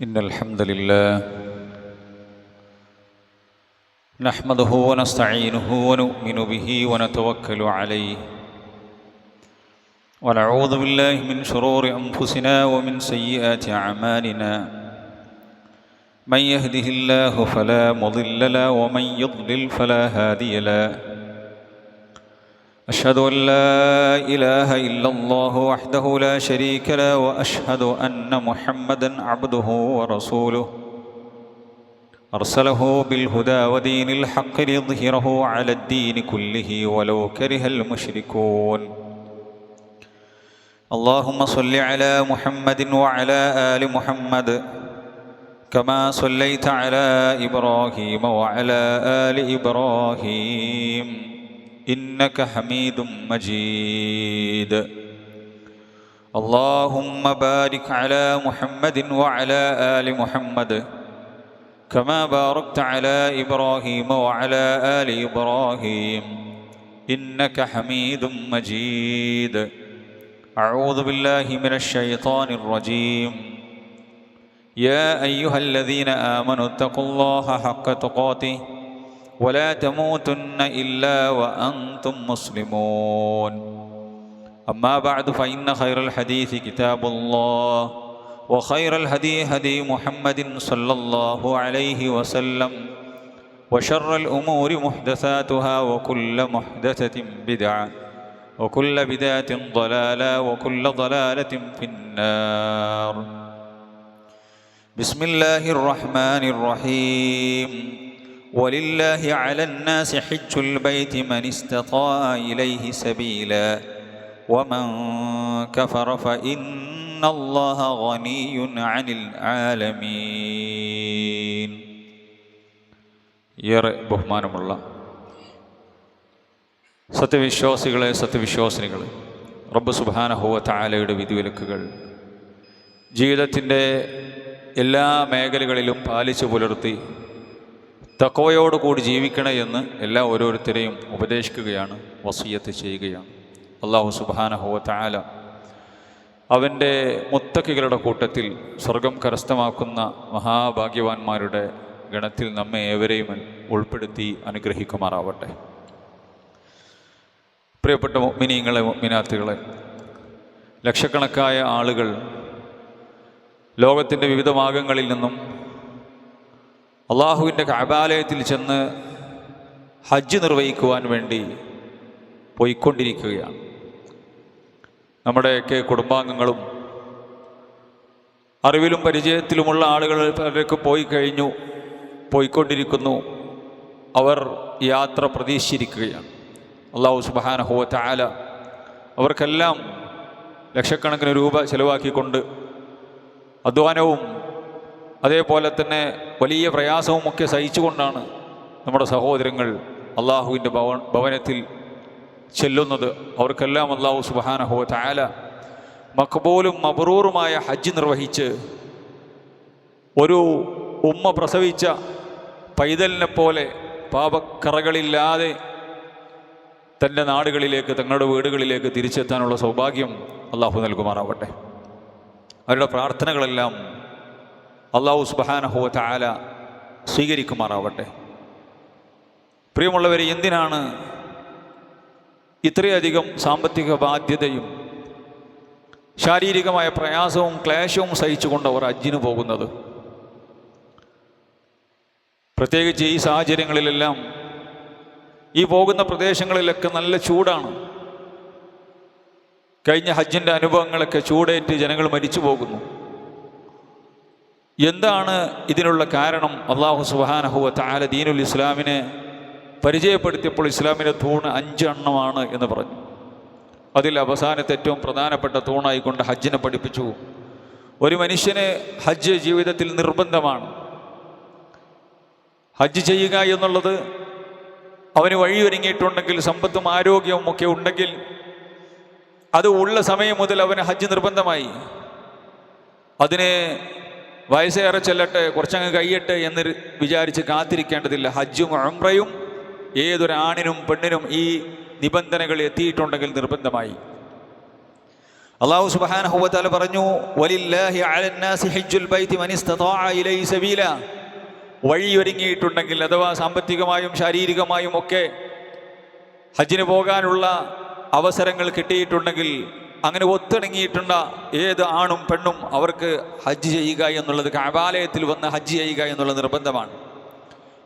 إن الحمد لله نحمده ونستعينه ونؤمن به ونتوكل عليه ونعوذ بالله من شرور أنفسنا ومن سيئات أعمالنا من يهده الله فلا مضل له ومن يضلل فلا هادي له أشهد أن لا إله إلا الله وحده لا شريك له وأشهد أن محمدًا عبده ورسوله أرسله بالهدى ودين الحق ليظهره على الدين كله ولو كره المشركون اللهم صل على محمد وعلى آل محمد كما صليت على إبراهيم وعلى آل إبراهيم إنك حميد مجيد اللهم بارك على محمد وعلى آل محمد كما باركت على إبراهيم وعلى آل إبراهيم إنك حميد مجيد أعوذ بالله من الشيطان الرجيم يا أيها الذين آمنوا اتقوا الله حق تقاته ولا تموتن إلا وأنتم مسلمون أما بعد فإن خير الحديث كتاب الله وخير الهدي هدي محمد صلى الله عليه وسلم وشر الأمور محدثاتها وكل محدثة بدعة وكل بدعة ضلالة وكل ضلالة في النار بسم الله الرحمن الرحيم ولله على الناس حج البيت من استطاع إليه سبيلا ومن كفر فإن الله غني عن العالمين. ഏറെ ബഹുമാനമുള്ള സത്യവിശ്വാസികളെ, സത്യവിശ്വാസിനികളെ, റബ്ബ് സുബ്ഹാനഹു വ തആലയുടെ വിധിവിലക്കുകൾ ജീവിതത്തിൻ്റെ എല്ലാ മേഖലകളിലും പാലിച്ചു പുലർത്തി തഖ്വയോടുകൂടി ജീവിക്കണേ എന്ന് എല്ലാ ഓരോരുത്തരെയും ഉപദേശിക്കുകയാണ്, വസിയ്യത്ത് ചെയ്യുകയാണ്. അല്ലാഹു സുബ്ഹാനഹു വ തആല അവൻ്റെ മുത്തഖികളുടെ കൂട്ടത്തിൽ സ്വർഗം കരസ്ഥമാക്കുന്ന മഹാഭാഗ്യവാന്മാരുടെ ഗണത്തിൽ നമ്മെ ഏവരെയും ഉൾപ്പെടുത്തി അനുഗ്രഹിക്കുമാറാവട്ടെ. പ്രിയപ്പെട്ട മുഅ്മിനീങ്ങളെ, മുഅ്മിനാത്തുകളെ, ലക്ഷക്കണക്കായ ആളുകൾ ലോകത്തിൻ്റെ വിവിധ ഭാഗങ്ങളിൽ നിന്നും അള്ളാഹുവിൻ്റെ കഅബാലയത്തിൽ ചെന്ന് ഹജ്ജ് നിർവഹിക്കുവാൻ വേണ്ടി പോയിക്കൊണ്ടിരിക്കുകയാണ്. നമ്മുടെയൊക്കെ കുടുംബാംഗങ്ങളും അറിവിലും പരിചയത്തിലുമുള്ള ആളുകൾ പലരൊക്കെ പോയി കഴിഞ്ഞു, പോയിക്കൊണ്ടിരിക്കുന്നു. അവർ യാത്ര പ്രതീക്ഷിച്ചിരിക്കുകയാണ്. അല്ലാഹു സുബ്ഹാനഹു വ തആല അവർക്കെല്ലാം ലക്ഷക്കണക്കിന് രൂപ ചെലവാക്കിക്കൊണ്ട് അധ്വാനവും അതേപോലെ തന്നെ വലിയ പ്രയാസവും ഒക്കെ സഹിച്ചുകൊണ്ടാണ് നമ്മുടെ സഹോദരങ്ങൾ അള്ളാഹുവിൻ്റെ ഭവനത്തിൽ ചെല്ലുന്നത്. അവർക്കെല്ലാം അല്ലാഹു സുബ്ഹാനഹു വ തആല മഖ്ബൂലും മബ്റൂറുമായ ഹജ്ജ് നിർവഹിച്ച് ഒരു ഉമ്മ പ്രസവിച്ച പൈതലിനെ പോലെ പാപക്കറകളില്ലാതെ തൻ്റെ നാടുകളിലേക്ക്, തങ്ങളുടെ വീടുകളിലേക്ക് തിരിച്ചെത്താനുള്ള സൗഭാഗ്യം അള്ളാഹു നൽകുമാറാവട്ടെ. അവരുടെ പ്രാർത്ഥനകളെല്ലാം അല്ലാഹു സുബ്ഹാനഹു വ തആല സ്വീകരിക്കുമാറാവട്ടെ. പ്രിയമുള്ളവരെ, എന്തിനാണ് ഇത്രയധികം സാമ്പത്തിക ബാധ്യതയും ശാരീരികമായ പ്രയാസവും ക്ലേശവും സഹിച്ചുകൊണ്ട് അവർ ഹജ്ജിന് പോകുന്നത്? പ്രത്യേകിച്ച് ഈ സാഹചര്യങ്ങളിലെല്ലാം ഈ പോകുന്ന പ്രദേശങ്ങളിലൊക്കെ നല്ല ചൂടാണ്. കഴിഞ്ഞ ഹജ്ജിൻ്റെ അനുഭവങ്ങളൊക്കെ ചൂടേറ്റ് ജനങ്ങൾ മരിച്ചു പോകുന്നു. എന്താണ് ഇതിനുള്ള കാരണം? അല്ലാഹു സുബ്ഹാനഹു വ തആല ദീനുൽ ഇസ്ലാമിനെ പരിചയപ്പെടുത്തിയപ്പോൾ ഇസ്ലാമിൻ്റെ തൂണ് 5 എണ്ണമാണ് എന്ന് പറഞ്ഞു. അതിൽ അവസാനത്തെ ഏറ്റവും പ്രധാനപ്പെട്ട തൂണായിക്കൊണ്ട് ഹജ്ജിനെ പഠിപ്പിച്ചു. ഒരു മനുഷ്യന് ഹജ്ജ് ജീവിതത്തിൽ നിർബന്ധമാണ്. ഹജ്ജ് ചെയ്യുക എന്നുള്ളത് അവന് വഴിയൊരുങ്ങിയിട്ടുണ്ടെങ്കിൽ, സമ്പത്തും ആരോഗ്യവും ഒക്കെ ഉണ്ടെങ്കിൽ, അത് ഉള്ള സമയം മുതൽ അവന് ഹജ്ജ് നിർബന്ധമായി. അതിന് വയസ്സേറെ ചെല്ലട്ടെ, കുറച്ചങ്ങ് കഴിയട്ടെ എന്ന് വിചാരിച്ച് കാത്തിരിക്കേണ്ടതില്ല. ഹജ്ജും ഉംറയും ഏതൊരാണിനും പെണ്ണിനും ഈ നിബന്ധനകൾ എത്തിയിട്ടുണ്ടെങ്കിൽ നിർബന്ധമായി. അല്ലാഹു സുബ്ഹാനഹു വ തആല പറഞ്ഞു, വലില്ലാഹി അലന്നാസി ഹജ്ജുൽ ബൈത്തി മൻ ഇസ്തതാഅ ഇലൈഹി സബീല. വഴിയൊരുങ്ങിയിട്ടുണ്ടെങ്കിൽ അഥവാ സാമ്പത്തികമായും ശാരീരികമായും ഒക്കെ ഹജ്ജിന് പോകാനുള്ള അവസരങ്ങൾ കിട്ടിയിട്ടുണ്ടെങ്കിൽ, അങ്ങനെ ഒത്തിണങ്ങിയിട്ടുണ്ട ഏത് ആണും പെണ്ണും അവർക്ക് ഹജ്ജ് ചെയ്യുക എന്നുള്ളത്, കഅബാലയത്തിൽ വന്ന് ഹജ്ജ് ചെയ്യുക എന്നുള്ളത് നിർബന്ധമാണ്.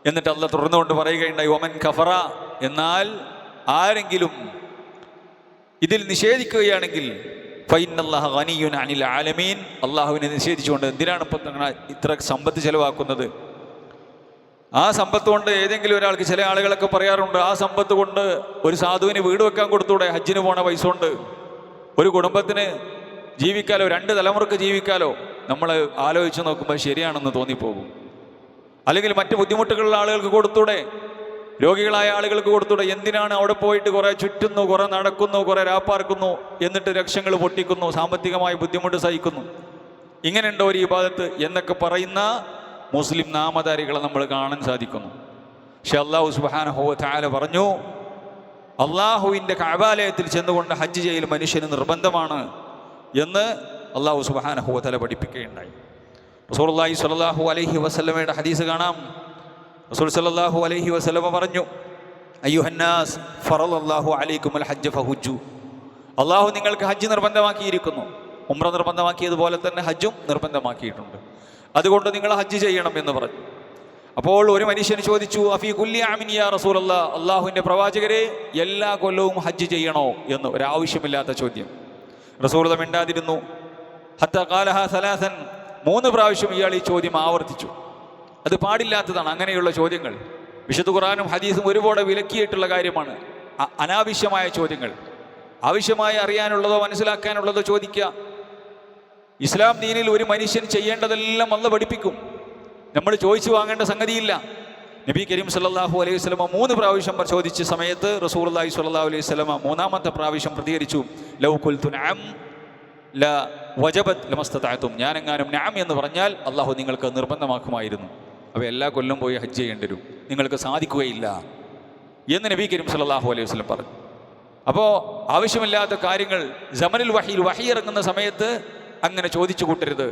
എന്നിട്ട് അല്ലാഹ് തുറന്നുകൊണ്ട് പറയുകയുണ്ടായി, ഒമൻ കഫറ, എന്നാൽ ആരെങ്കിലും ഇതിൽ നിഷേധിക്കുകയാണെങ്കിൽ ഫഇന്നല്ലാഹ ഗനിയ്യുൻ അനിൽ ആലമീൻ, അള്ളാഹുവിനെ നിഷേധിച്ചുകൊണ്ട് എന്തിനാണ് ഇപ്പം ഇത്ര സമ്പത്ത് ചെലവാക്കുന്നത്? ആ സമ്പത്ത് കൊണ്ട് ഏതെങ്കിലും ഒരാൾക്ക്, ചില ആളുകളൊക്കെ പറയാറുണ്ട്, ആ സമ്പത്ത് കൊണ്ട് ഒരു സാധുവിന് വീട് വെക്കാൻ കൊടുത്തൂടെ? ഹജ്ജിന് പോണ പൈസ കൊണ്ട് ഒരു കുടുംബത്തിന് ജീവിക്കാലോ, 2 തലമുറക്ക് ജീവിക്കാലോ. നമ്മൾ ആലോചിച്ച് നോക്കുമ്പോൾ ശരിയാണെന്ന് തോന്നിപ്പോകും. അല്ലെങ്കിൽ മറ്റ് ബുദ്ധിമുട്ടുകളുള്ള ആളുകൾക്ക് കൊടുത്തൂടെ? രോഗികളായ ആളുകൾക്ക് കൊടുത്തൂടെ? എന്തിനാണ് അവിടെ പോയിട്ട് കുറേ ചുറ്റുന്നു, കുറേ നടക്കുന്നു, കുറേ രാപ്പാർക്കുന്നു, എന്നിട്ട് ലക്ഷങ്ങൾ പൊട്ടിക്കുന്നു, സാമ്പത്തികമായി ബുദ്ധിമുട്ട് സഹിക്കുന്നു? ഇങ്ങനെയുണ്ടോ ഒരു ഇബാദത്ത് എന്നൊക്കെ പറയുന്ന മുസ്ലിം നാമധാരികളെ നമ്മൾ കാണാൻ സാധിക്കുന്നു. പക്ഷെ അല്ലാഹു സുബ്ഹാനഹു വ തആല പറഞ്ഞു, അള്ളാഹുവിൻ്റെ കഅബാലയത്തിൽ ചെന്നുകൊണ്ട് ഹജ്ജ് ചെയ്യൽ മനുഷ്യന് നിർബന്ധമാണ് എന്ന് അല്ലാഹു സുബ്ഹാനഹു വ തആല പഠിപ്പിക്കുകയുണ്ടായി. റസൂലുള്ളാഹി സ്വല്ലല്ലാഹു അലൈഹി വസല്ലമയുടെ ഹദീസ് കാണാം. റസൂൽ സ്വല്ലല്ലാഹു അലൈഹി വസല്ലമ പറഞ്ഞു, അയ്യുഹന്നാസ് ഫറളല്ലാഹു അലൈക്കുമുൽ ഹജ്ജ ഫഹുജ്ജു. അള്ളാഹു നിങ്ങൾക്ക് ഹജ്ജ് നിർബന്ധമാക്കിയിരിക്കുന്നു. ഉംറ നിർബന്ധമാക്കിയതുപോലെ തന്നെ ഹജ്ജും നിർബന്ധമാക്കിയിട്ടുണ്ട്. അതുകൊണ്ട് നിങ്ങൾ ഹജ്ജ് ചെയ്യണം എന്ന് പറഞ്ഞു. അപ്പോൾ ഒരു മനുഷ്യൻ ചോദിച്ചു, അഫീ കുല്ലി ആമിൻ യാ റസൂലല്ലാഹ്, അള്ളാഹുവിൻ്റെ പ്രവാചകരെ, എല്ലാ കൊല്ലവും ഹജ്ജ് ചെയ്യണോ എന്ന് ഒരാവശ്യമില്ലാത്ത ചോദ്യം. റസൂൽ മിണ്ടാതിരുന്നു. ഹത്താ ഖാലഹാ സലാസൻ, 3 പ്രാവശ്യം ഇയാൾ ഈ ചോദ്യം ആവർത്തിച്ചു. അത് പാടില്ലാത്തതാണ് അങ്ങനെയുള്ള ചോദ്യങ്ങൾ. വിശുദ്ധ ഖുർആനും ഹദീസും ഒരുപാട് വിലക്കിയിട്ടുള്ള കാര്യമാണ് അനാവശ്യമായ ചോദ്യങ്ങൾ. ആവശ്യമായി അറിയാനുള്ളതോ മനസ്സിലാക്കാനുള്ളതോ ചോദിക്കുക. ഇസ്ലാം ദീനിൽ ഒരു മനുഷ്യൻ ചെയ്യേണ്ടതെല്ലാം അല്ലാഹു പഠിപ്പിക്കും. നമ്മൾ ചോദിച്ചു വാങ്ങേണ്ട സംഗതിയില്ല. നബി കരീം സല്ലല്ലാഹു അലൈഹി വസല്ലമ 3 പ്രാവശ്യം ചോദിച്ച സമയത്ത് റസൂലുള്ളാഹി സ്വല്ലല്ലാഹു അലൈഹി വസല്ലമ 3-ാമത്തെ പ്രാവശ്യം പ്രതികരിച്ചു, ലൗ ഖുൽതു നഅം ല വജബത് ലമസ്തതഅതും. ഞാനെങ്ങാനും നഅം എന്ന് പറഞ്ഞാൽ അള്ളാഹു നിങ്ങൾക്ക് നിർബന്ധമാക്കുമായിരുന്നു. അപ്പോൾ എല്ലാ കൊല്ലം പോയി ഹജ്ജ് ചെയ്യേണ്ടി വരും, നിങ്ങൾക്ക് സാധിക്കുകയില്ല എന്ന് നബി കരീം സല്ലല്ലാഹു അലൈഹി വസല്ലം പറഞ്ഞു. അപ്പോൾ ആവശ്യമില്ലാത്ത കാര്യങ്ങൾ സമനുൽ വഹി ഇറങ്ങുന്ന സമയത്ത് അങ്ങനെ ചോദിച്ചു കൂട്ടരുത്.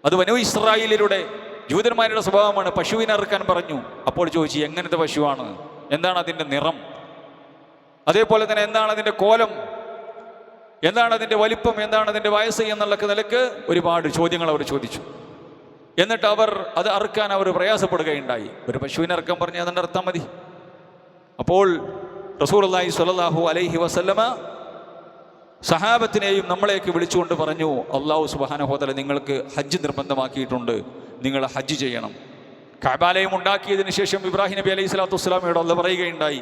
അത് ബനൂ ഇസ്രായേലിലൂടെ ജൂതന്മാരുടെ സ്വഭാവമാണ്. പശുവിനെ അറുക്കാൻ പറഞ്ഞു. അപ്പോൾ ചോദിച്ചു, എങ്ങനത്തെ പശുവാണ്, എന്താണ് അതിൻ്റെ നിറം, അതേപോലെ തന്നെ എന്താണ് അതിൻ്റെ കോലം, എന്താണ് അതിൻ്റെ വലിപ്പം, എന്താണ് അതിൻ്റെ വയസ്സ് എന്നുള്ള നിലക്ക് ഒരുപാട് ചോദ്യങ്ങൾ അവർ ചോദിച്ചു. എന്നിട്ട് അവർ അത് അറുക്കാൻ അവർ പ്രയാസപ്പെടുകയുണ്ടായി. ഒരു പശുവിനെ അറുക്കാൻ പറഞ്ഞ് അതിൻ്റെ അർത്ഥം മതി. അപ്പോൾ റസൂലുള്ളാഹി സ്വല്ലല്ലാഹു അലൈഹി വസല്ലമ സഹാബത്തിനെയും നമ്മളെയൊക്കെ വിളിച്ചുകൊണ്ട് പറഞ്ഞു, അല്ലാഹു സുബ്ഹാനഹു വ തആല നിങ്ങൾക്ക് ഹജ്ജ് നിർബന്ധമാക്കിയിട്ടുണ്ട്, നിങ്ങൾ ഹജ്ജ് ചെയ്യണം. കഅബാലയം ഉണ്ടാക്കിയതിന് ശേഷം ഇബ്രാഹിം നബി അലൈഹി സ്വലാത്തു വസ്സലാമയോട് അല്ലാഹു പറയുകയുണ്ടായി,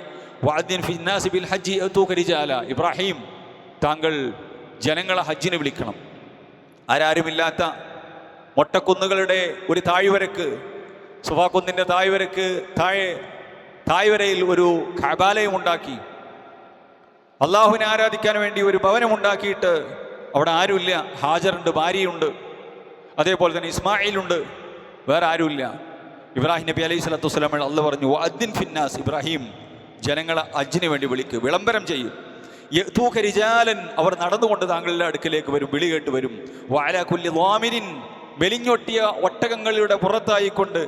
വഅദ്ദിൻ ഫിന്നാസി ബിൽ ഹജ്ജി യഅതൂക റിജാല. ഇബ്രാഹിം, താങ്കൾ ജനങ്ങളെ ഹജ്ജിന് വിളിക്കണം. ആരാരുമില്ലാത്ത മൊട്ടക്കുന്നുകളുടെ ഒരു താഴ്വരക്ക്, സുഫാക്കുന്നിൻ്റെ താഴ്വരക്ക് താഴ്വരയിൽ ഒരു കഅബാലയം ഉണ്ടാക്കി, അള്ളാഹുവിനെ ആരാധിക്കാൻ വേണ്ടി ഒരു ഭവനമുണ്ടാക്കിയിട്ട് അവിടെ ആരുമില്ല. ഹാജറുണ്ട്, ഭാര്യയുണ്ട്, അതേപോലെ തന്നെ ഇസ്മായിലുണ്ട്, വേറെ ആരുമില്ല. ഇബ്രാഹിം നബി അലൈഹി സ്വലാത്തു വസ്സലാം അല്ലാഹു പറഞ്ഞു, വഅദ്ദിൻ ഫിന്നാസ്, ഇബ്രാഹിം ജനങ്ങളെ ഹജ്ജിന് വേണ്ടി വിളിക്കുക, വിളംബരം ചെയ്യും. യഅതൂക റിജാലൻ, അവർ നടന്നുകൊണ്ട് താങ്കളുടെ അടുക്കലേക്ക് വരും, വിളി കേട്ട് വരും. വഅലാ കുല്ലി ളാമിരിൻ, മെലിഞ്ഞൊട്ടിയ ഒട്ടകങ്ങളുടെ പുറത്തായിക്കൊണ്ട്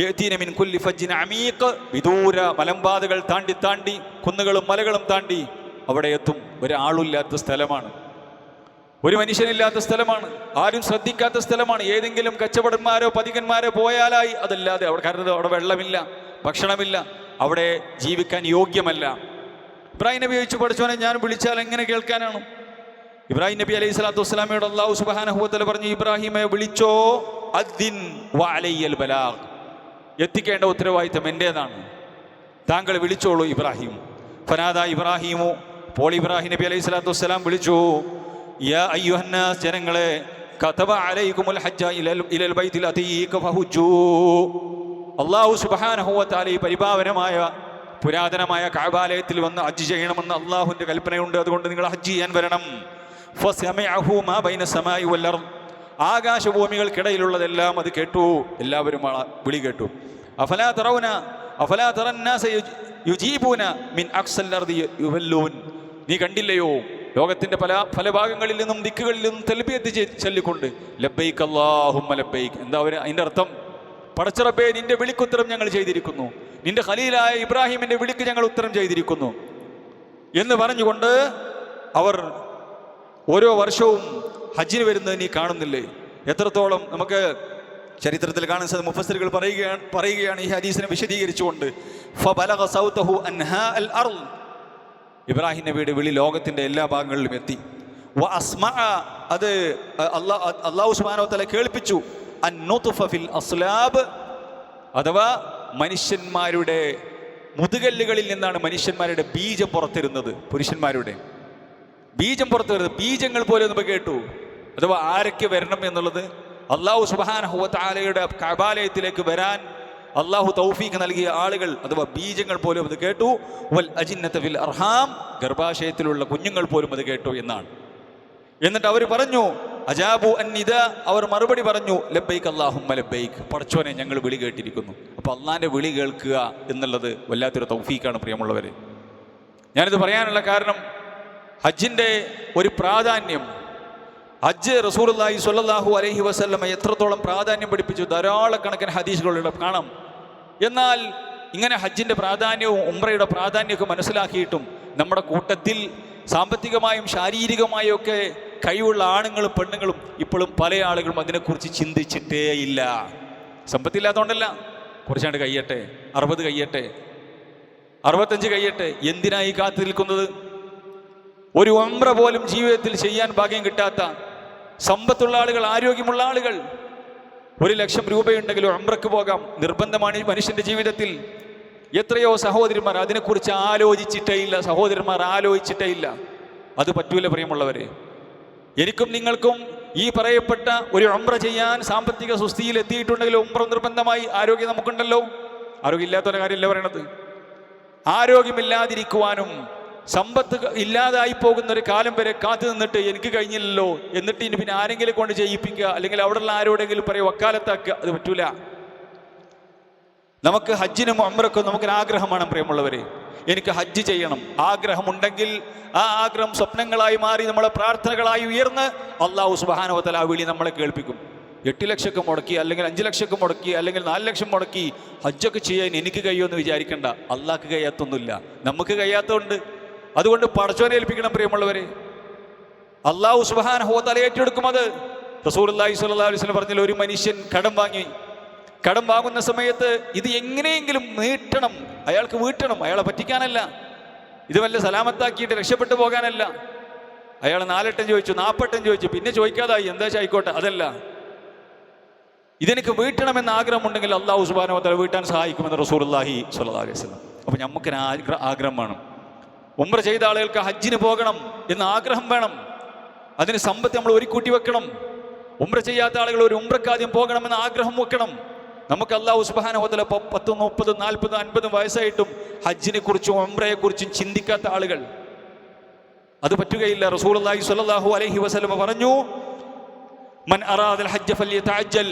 യഅതീന മിൻ കുല്ലി ഫജ്ജിൻ അമീഖ്, വിദൂര മലമ്പാതകൾ താണ്ടി കുന്നുകളും മലകളും താണ്ടി അവിടെ എത്തും. ഒരാളില്ലാത്ത സ്ഥലമാണ്, ഒരു മനുഷ്യനില്ലാത്ത സ്ഥലമാണ്, ആരും ശ്രദ്ധിക്കാത്ത സ്ഥലമാണ്. ഏതെങ്കിലും കച്ചവടന്മാരോ പതികന്മാരോ പോയാലായി, അതല്ലാതെ അവിടെ, കാരണം അവിടെ വെള്ളമില്ല, ഭക്ഷണമില്ല, അവിടെ ജീവിക്കാൻ യോഗ്യമല്ല. ഇബ്രാഹിം നബി ചോദിച്ചു, പഠിച്ചോനെ ഞാൻ വിളിച്ചാൽ എങ്ങനെ കേൾക്കാനാണ്? ഇബ്രാഹിം നബി അലൈഹി സ്വലാത്തു വസ്സലാമയോട് അല്ലാഹു സുബ്ഹാനഹു വ തആല പറഞ്ഞു, ഇബ്രാഹിമെ വിളിച്ചോ, അദ്ദിൻ വഅലയ്യൽ ബലാഗ്, എത്തിക്കേണ്ട ഉത്തരവാദിത്തം എൻ്റേതാണ്, താങ്കൾ വിളിച്ചോളൂ ഇബ്രാഹിം. ഫനാദാ ഇബ്രാഹിമു, അപ്പോൾ ഇബ്രാഹിം നബി അലൈഹി സ്വലാത്തു വസ്സലാം വിളിച്ചു, യാ അയ്യുഹന്നാസ്, ജനങ്ങളെ, കതബ അലൈക്കുമുൽ ഹജ്ജ ഇലൽ ബൈത്തിൽ അതീക ഫഹുജ്ജു. അല്ലാഹു സുബ്ഹാനഹു വ തആല ഈ പരിപാവനമായ പുരാതനമായ കഅബാലയത്തിൽ വന്ന് ഹജ്ജ് ചെയ്യണമെന്ന് അള്ളാഹുവിൻ്റെ കൽപ്പനയുണ്ട്. അതുകൊണ്ട് നിങ്ങൾ ഹജ്ജ് ചെയ്യാൻ വരണം. ഫസമിഅഹു മാ ബൈന സമാഇ വൽ അർദ്, ആകാശഭൂമികൾക്കിടയിലുള്ളതെല്ലാം അത് കേട്ടു. എല്ലാവരും വിളി കേട്ടു. അഫലാ തറന്നാസ യുജീബൂന മിൻ അഖ്സൽ അർദി യുവല്ലൂൻ, നീ കണ്ടില്ലയോ ലോകത്തിൻ്റെ പല ഭാഗങ്ങളിൽ നിന്നും ദിക്കുകളിൽ നിന്നും തൽബിയത്ത് ചൊല്ലിക്കൊണ്ട് ലബ്ബൈക്ക് അല്ലാഹുമ്മ ലബ്ബൈക്ക്. എന്താ അതിൻ്റെ അർത്ഥം? പടച്ചറബേ, നിന്റെ വിളിക്കുത്തരം ഞങ്ങൾ ചെയ്തിരിക്കുന്നു, നിന്റെ ഖലീലായ ഇബ്രാഹിമിൻ്റെ വിളിക്ക് ഞങ്ങൾ ഉത്തരം ചെയ്തിരിക്കുന്നു എന്ന് പറഞ്ഞുകൊണ്ട് അവർ ഓരോ വർഷവും ഹജ്ജിന് വരുന്നത് നീ കാണുന്നില്ലേ? എത്രത്തോളം നമുക്ക് ചരിത്രത്തിൽ കാണാൻ സാധിക്കും. മുഫസ്സിറുകൾ പറയുകയാണ് ഈ ഹദീസിനെ വിശദീകരിച്ചുകൊണ്ട്, ഫബലഗ സൗതഹു അൻഹാ അൽ അർള്, ഇബ്രാഹിം നബിയുടെ വിളി ലോകത്തിൻ്റെ എല്ലാ ഭാഗങ്ങളിലും എത്തി. വ അസ്മഅ, അത് അല്ലാഹു സുബ്ഹാനഹു വ തആല കേൾപ്പിച്ചു. അൻ-നുത്ഫ ഫിൽ അസ്ലാബ്, അഥവാ മനുഷ്യന്മാരുടെ മുതുകല്ലുകളിൽ നിന്നാണ് മനുഷ്യന്മാരുടെ ബീജം പുറത്തിരുന്നത്. പുരുഷന്മാരുടെ ബീജം പുറത്തു വരുന്നത്, ബീജങ്ങൾ പോലെ നമുക്ക് കേട്ടു. അഥവാ ആരൊക്കെ വരണം എന്നുള്ളത്, അല്ലാഹു സുബ്ഹാനഹു വ തആലയുടെ കഅബാലയത്തിലേക്ക് വരാൻ അള്ളാഹു തൗഫീഖ് നൽകിയ ആളുകൾ, അഥവാ ബീജങ്ങൾ പോലും അത് കേട്ടു. വൽ അജിന്നത ഫിൽ അർഹാം, ഗർഭാശയത്തിലുള്ള കുഞ്ഞുങ്ങൾ പോലും അത് കേട്ടു എന്നാണ്. എന്നിട്ട് അവർ പറഞ്ഞു, അജാബു അന്നിദ, അവർ മറുപടി പറഞ്ഞു, ലബ്ബൈക്ക് അല്ലാഹുമ്മ ലബ്ബൈക്ക്, പടച്ചോനെ ഞങ്ങൾ വിളി കേട്ടിരിക്കുന്നു. അപ്പോൾ അള്ളാഹിൻ്റെ വിളി കേൾക്കുക എന്നുള്ളത് വല്ലാത്തൊരു തൗഫീഖാണ് പ്രിയമുള്ളവർ. ഞാനിത് പറയാനുള്ള കാരണം, ഹജ്ജിൻ്റെ ഒരു പ്രാധാന്യം, ഹജ്ജ് റസൂലുള്ളാഹി സ്വല്ലല്ലാഹു അലൈഹി വസല്ലമ എത്രത്തോളം പ്രാധാന്യം പഠിപ്പിച്ചു ധാരാളക്കണക്കിന് ഹദീസുകളിലൂടെ കാണാം. എന്നാൽ ഇങ്ങനെ ഹജ്ജിൻ്റെ പ്രാധാന്യവും ഉംറയുടെ പ്രാധാന്യമൊക്കെ മനസ്സിലാക്കിയിട്ടും നമ്മുടെ കൂട്ടത്തിൽ സാമ്പത്തികമായും ശാരീരികമായും ഒക്കെ കഴിവുള്ള ആണുങ്ങളും പെണ്ണുങ്ങളും ഇപ്പോഴും പല ആളുകളും അതിനെക്കുറിച്ച് ചിന്തിച്ചിട്ടേ ഇല്ല. സമ്പത്തില്ലാത്തതുകൊണ്ടല്ല, കുറച്ചാണ്ട് കഴിയട്ടെ, 60 കഴിയട്ടെ, 65 കഴിയട്ടെ, എന്തിനായി കാത്തു നിൽക്കുന്നത്? ഒരു ഉംറ പോലും ജീവിതത്തിൽ ചെയ്യാൻ ഭാഗ്യം കിട്ടാത്ത സമ്പത്തുള്ള ആളുകൾ, ആരോഗ്യമുള്ള ആളുകൾ, 1 ലക്ഷം രൂപയുണ്ടെങ്കിലും ഉംറയ്ക്ക് പോകാം, നിർബന്ധമാണ് മനുഷ്യൻ്റെ ജീവിതത്തിൽ. എത്രയോ സഹോദരിമാർ അതിനെക്കുറിച്ച് ആലോചിച്ചിട്ടേ ഇല്ല, സഹോദരന്മാർ ആലോചിച്ചിട്ടേ ഇല്ല. അത് പറ്റൂല പ്രിയമുള്ളവരെ. എനിക്കും നിങ്ങൾക്കും ഈ പറയപ്പെട്ട ഒരു ഉംറ ചെയ്യാൻ സാമ്പത്തിക സുസ്ഥിതിയിൽ എത്തിയിട്ടുണ്ടെങ്കിൽ ഉംറ നിർബന്ധമായി. ആരോഗ്യം നമുക്കുണ്ടല്ലോ, ആരോഗ്യമില്ലാത്ത കാര്യമല്ല പറയണത്. ആരോഗ്യമില്ലാതിരിക്കുവാനും സമ്പത്ത് ഇല്ലാതായി പോകുന്ന ഒരു കാലം വരെ കാത്തു നിന്നിട്ട് എനിക്ക് കഴിഞ്ഞില്ലല്ലോ എന്നിട്ട് ഇനി പിന്നെ ആരെങ്കിലും കൊണ്ട് ചെയ്യിപ്പിക്കുക, അല്ലെങ്കിൽ അവിടെയുള്ള ആരോടെങ്കിലും പറയും വക്കാലത്താക്കുക, അത് പറ്റൂല. നമുക്ക് ഹജ്ജിനും ഉംറയ്ക്കും നമുക്കൊരാഗ്രഹമാണ് പ്രിയമുള്ളവരെ. എനിക്ക് ഹജ്ജ് ചെയ്യണം ആഗ്രഹമുണ്ടെങ്കിൽ ആ ആഗ്രഹം സ്വപ്നങ്ങളായി മാറി നമ്മളെ പ്രാർത്ഥനകളായി ഉയർന്ന് അല്ലാഹു സുബ്ഹാനഹു വ തആല ആ വിളി നമ്മളെ കേൾപ്പിക്കും. 8 ലക്ഷമൊക്കെ മുടക്കി, അല്ലെങ്കിൽ 5 ലക്ഷമൊക്കെ മുടക്കി, അല്ലെങ്കിൽ 4 ലക്ഷം മുടക്കി ഹജ്ജൊക്കെ ചെയ്യാൻ എനിക്ക് കഴിയുമെന്ന് വിചാരിക്കണ്ട. അള്ളാഹ്ക്ക് കഴിയാത്തൊന്നുമില്ല, നമുക്ക് കഴിയാത്തതുണ്ട്. അതുകൊണ്ട് പടച്ചോനെ ഏൽപ്പിക്കണം പ്രിയമുള്ളവരെ. അല്ലാഹു സുബ്ഹാനഹു വ തആല ഏറ്റെടുക്കും അത്. റസൂലുള്ളാഹി സ്വല്ലല്ലാഹു അലൈഹി വസല്ലം പറഞ്ഞില്ല, ഒരു മനുഷ്യൻ കടം വാങ്ങുന്ന സമയത്ത് ഇത് എങ്ങനെയെങ്കിലും നീട്ടണം, അയാൾക്ക് വീട്ടണം. അയാളെ പറ്റിക്കാനല്ല, ഇത് വല്ല സലാമത്താക്കിയിട്ട് രക്ഷപ്പെട്ടു പോകാനല്ല. അയാൾ 4 വട്ടം ചോദിച്ചു, 40 വട്ടം ചോദിച്ചു, പിന്നെ ചോദിക്കാതായി, എന്താ ആയിക്കോട്ടെ, അതല്ല. ഇതെനിക്ക് വീട്ടണമെന്ന ആഗ്രഹമുണ്ടെങ്കിൽ അല്ലാഹു സുബ്ഹാനഹു വ തആല വീട്ടാൻ സഹായിക്കുമെന്ന് റസൂലുള്ളാഹി സ്വല്ലല്ലാഹു അലൈഹി വസല്ലം. അപ്പോൾ നമുക്കൊരു ആഗ്രഹം വേണം. ഉംറ ചെയ്ത ആളുകൾക്ക് ഹജ്ജിന് പോകണം എന്ന ആഗ്രഹം വേണം. അതിന് സമ്പത്ത് നമ്മൾ ഒരുക്കൂട്ടി വെക്കണം. ഉംറ ചെയ്യാത്ത ആളുകൾ ഒരു ഉംറക്ക് ആദ്യം പോകണമെന്ന ആഗ്രഹം വെക്കണം. നമുക്ക് അല്ലാഹു സുബ്ഹാനഹു വ തആല 10, 30, 40, 50 വയസ്സായിട്ടും ഹജ്ജിനെ കുറിച്ചും ഉംറയെക്കുറിച്ചും ചിന്തിക്കാത്ത ആളുകൾ, അത് പറ്റുകയില്ല. റസൂലുള്ളാഹി സ്വല്ലല്ലാഹു അലൈഹി വസല്ലം പറഞ്ഞു, മൻ അറാദൽ ഹജ്ജ ഫല്യതഅജ്ജൽ,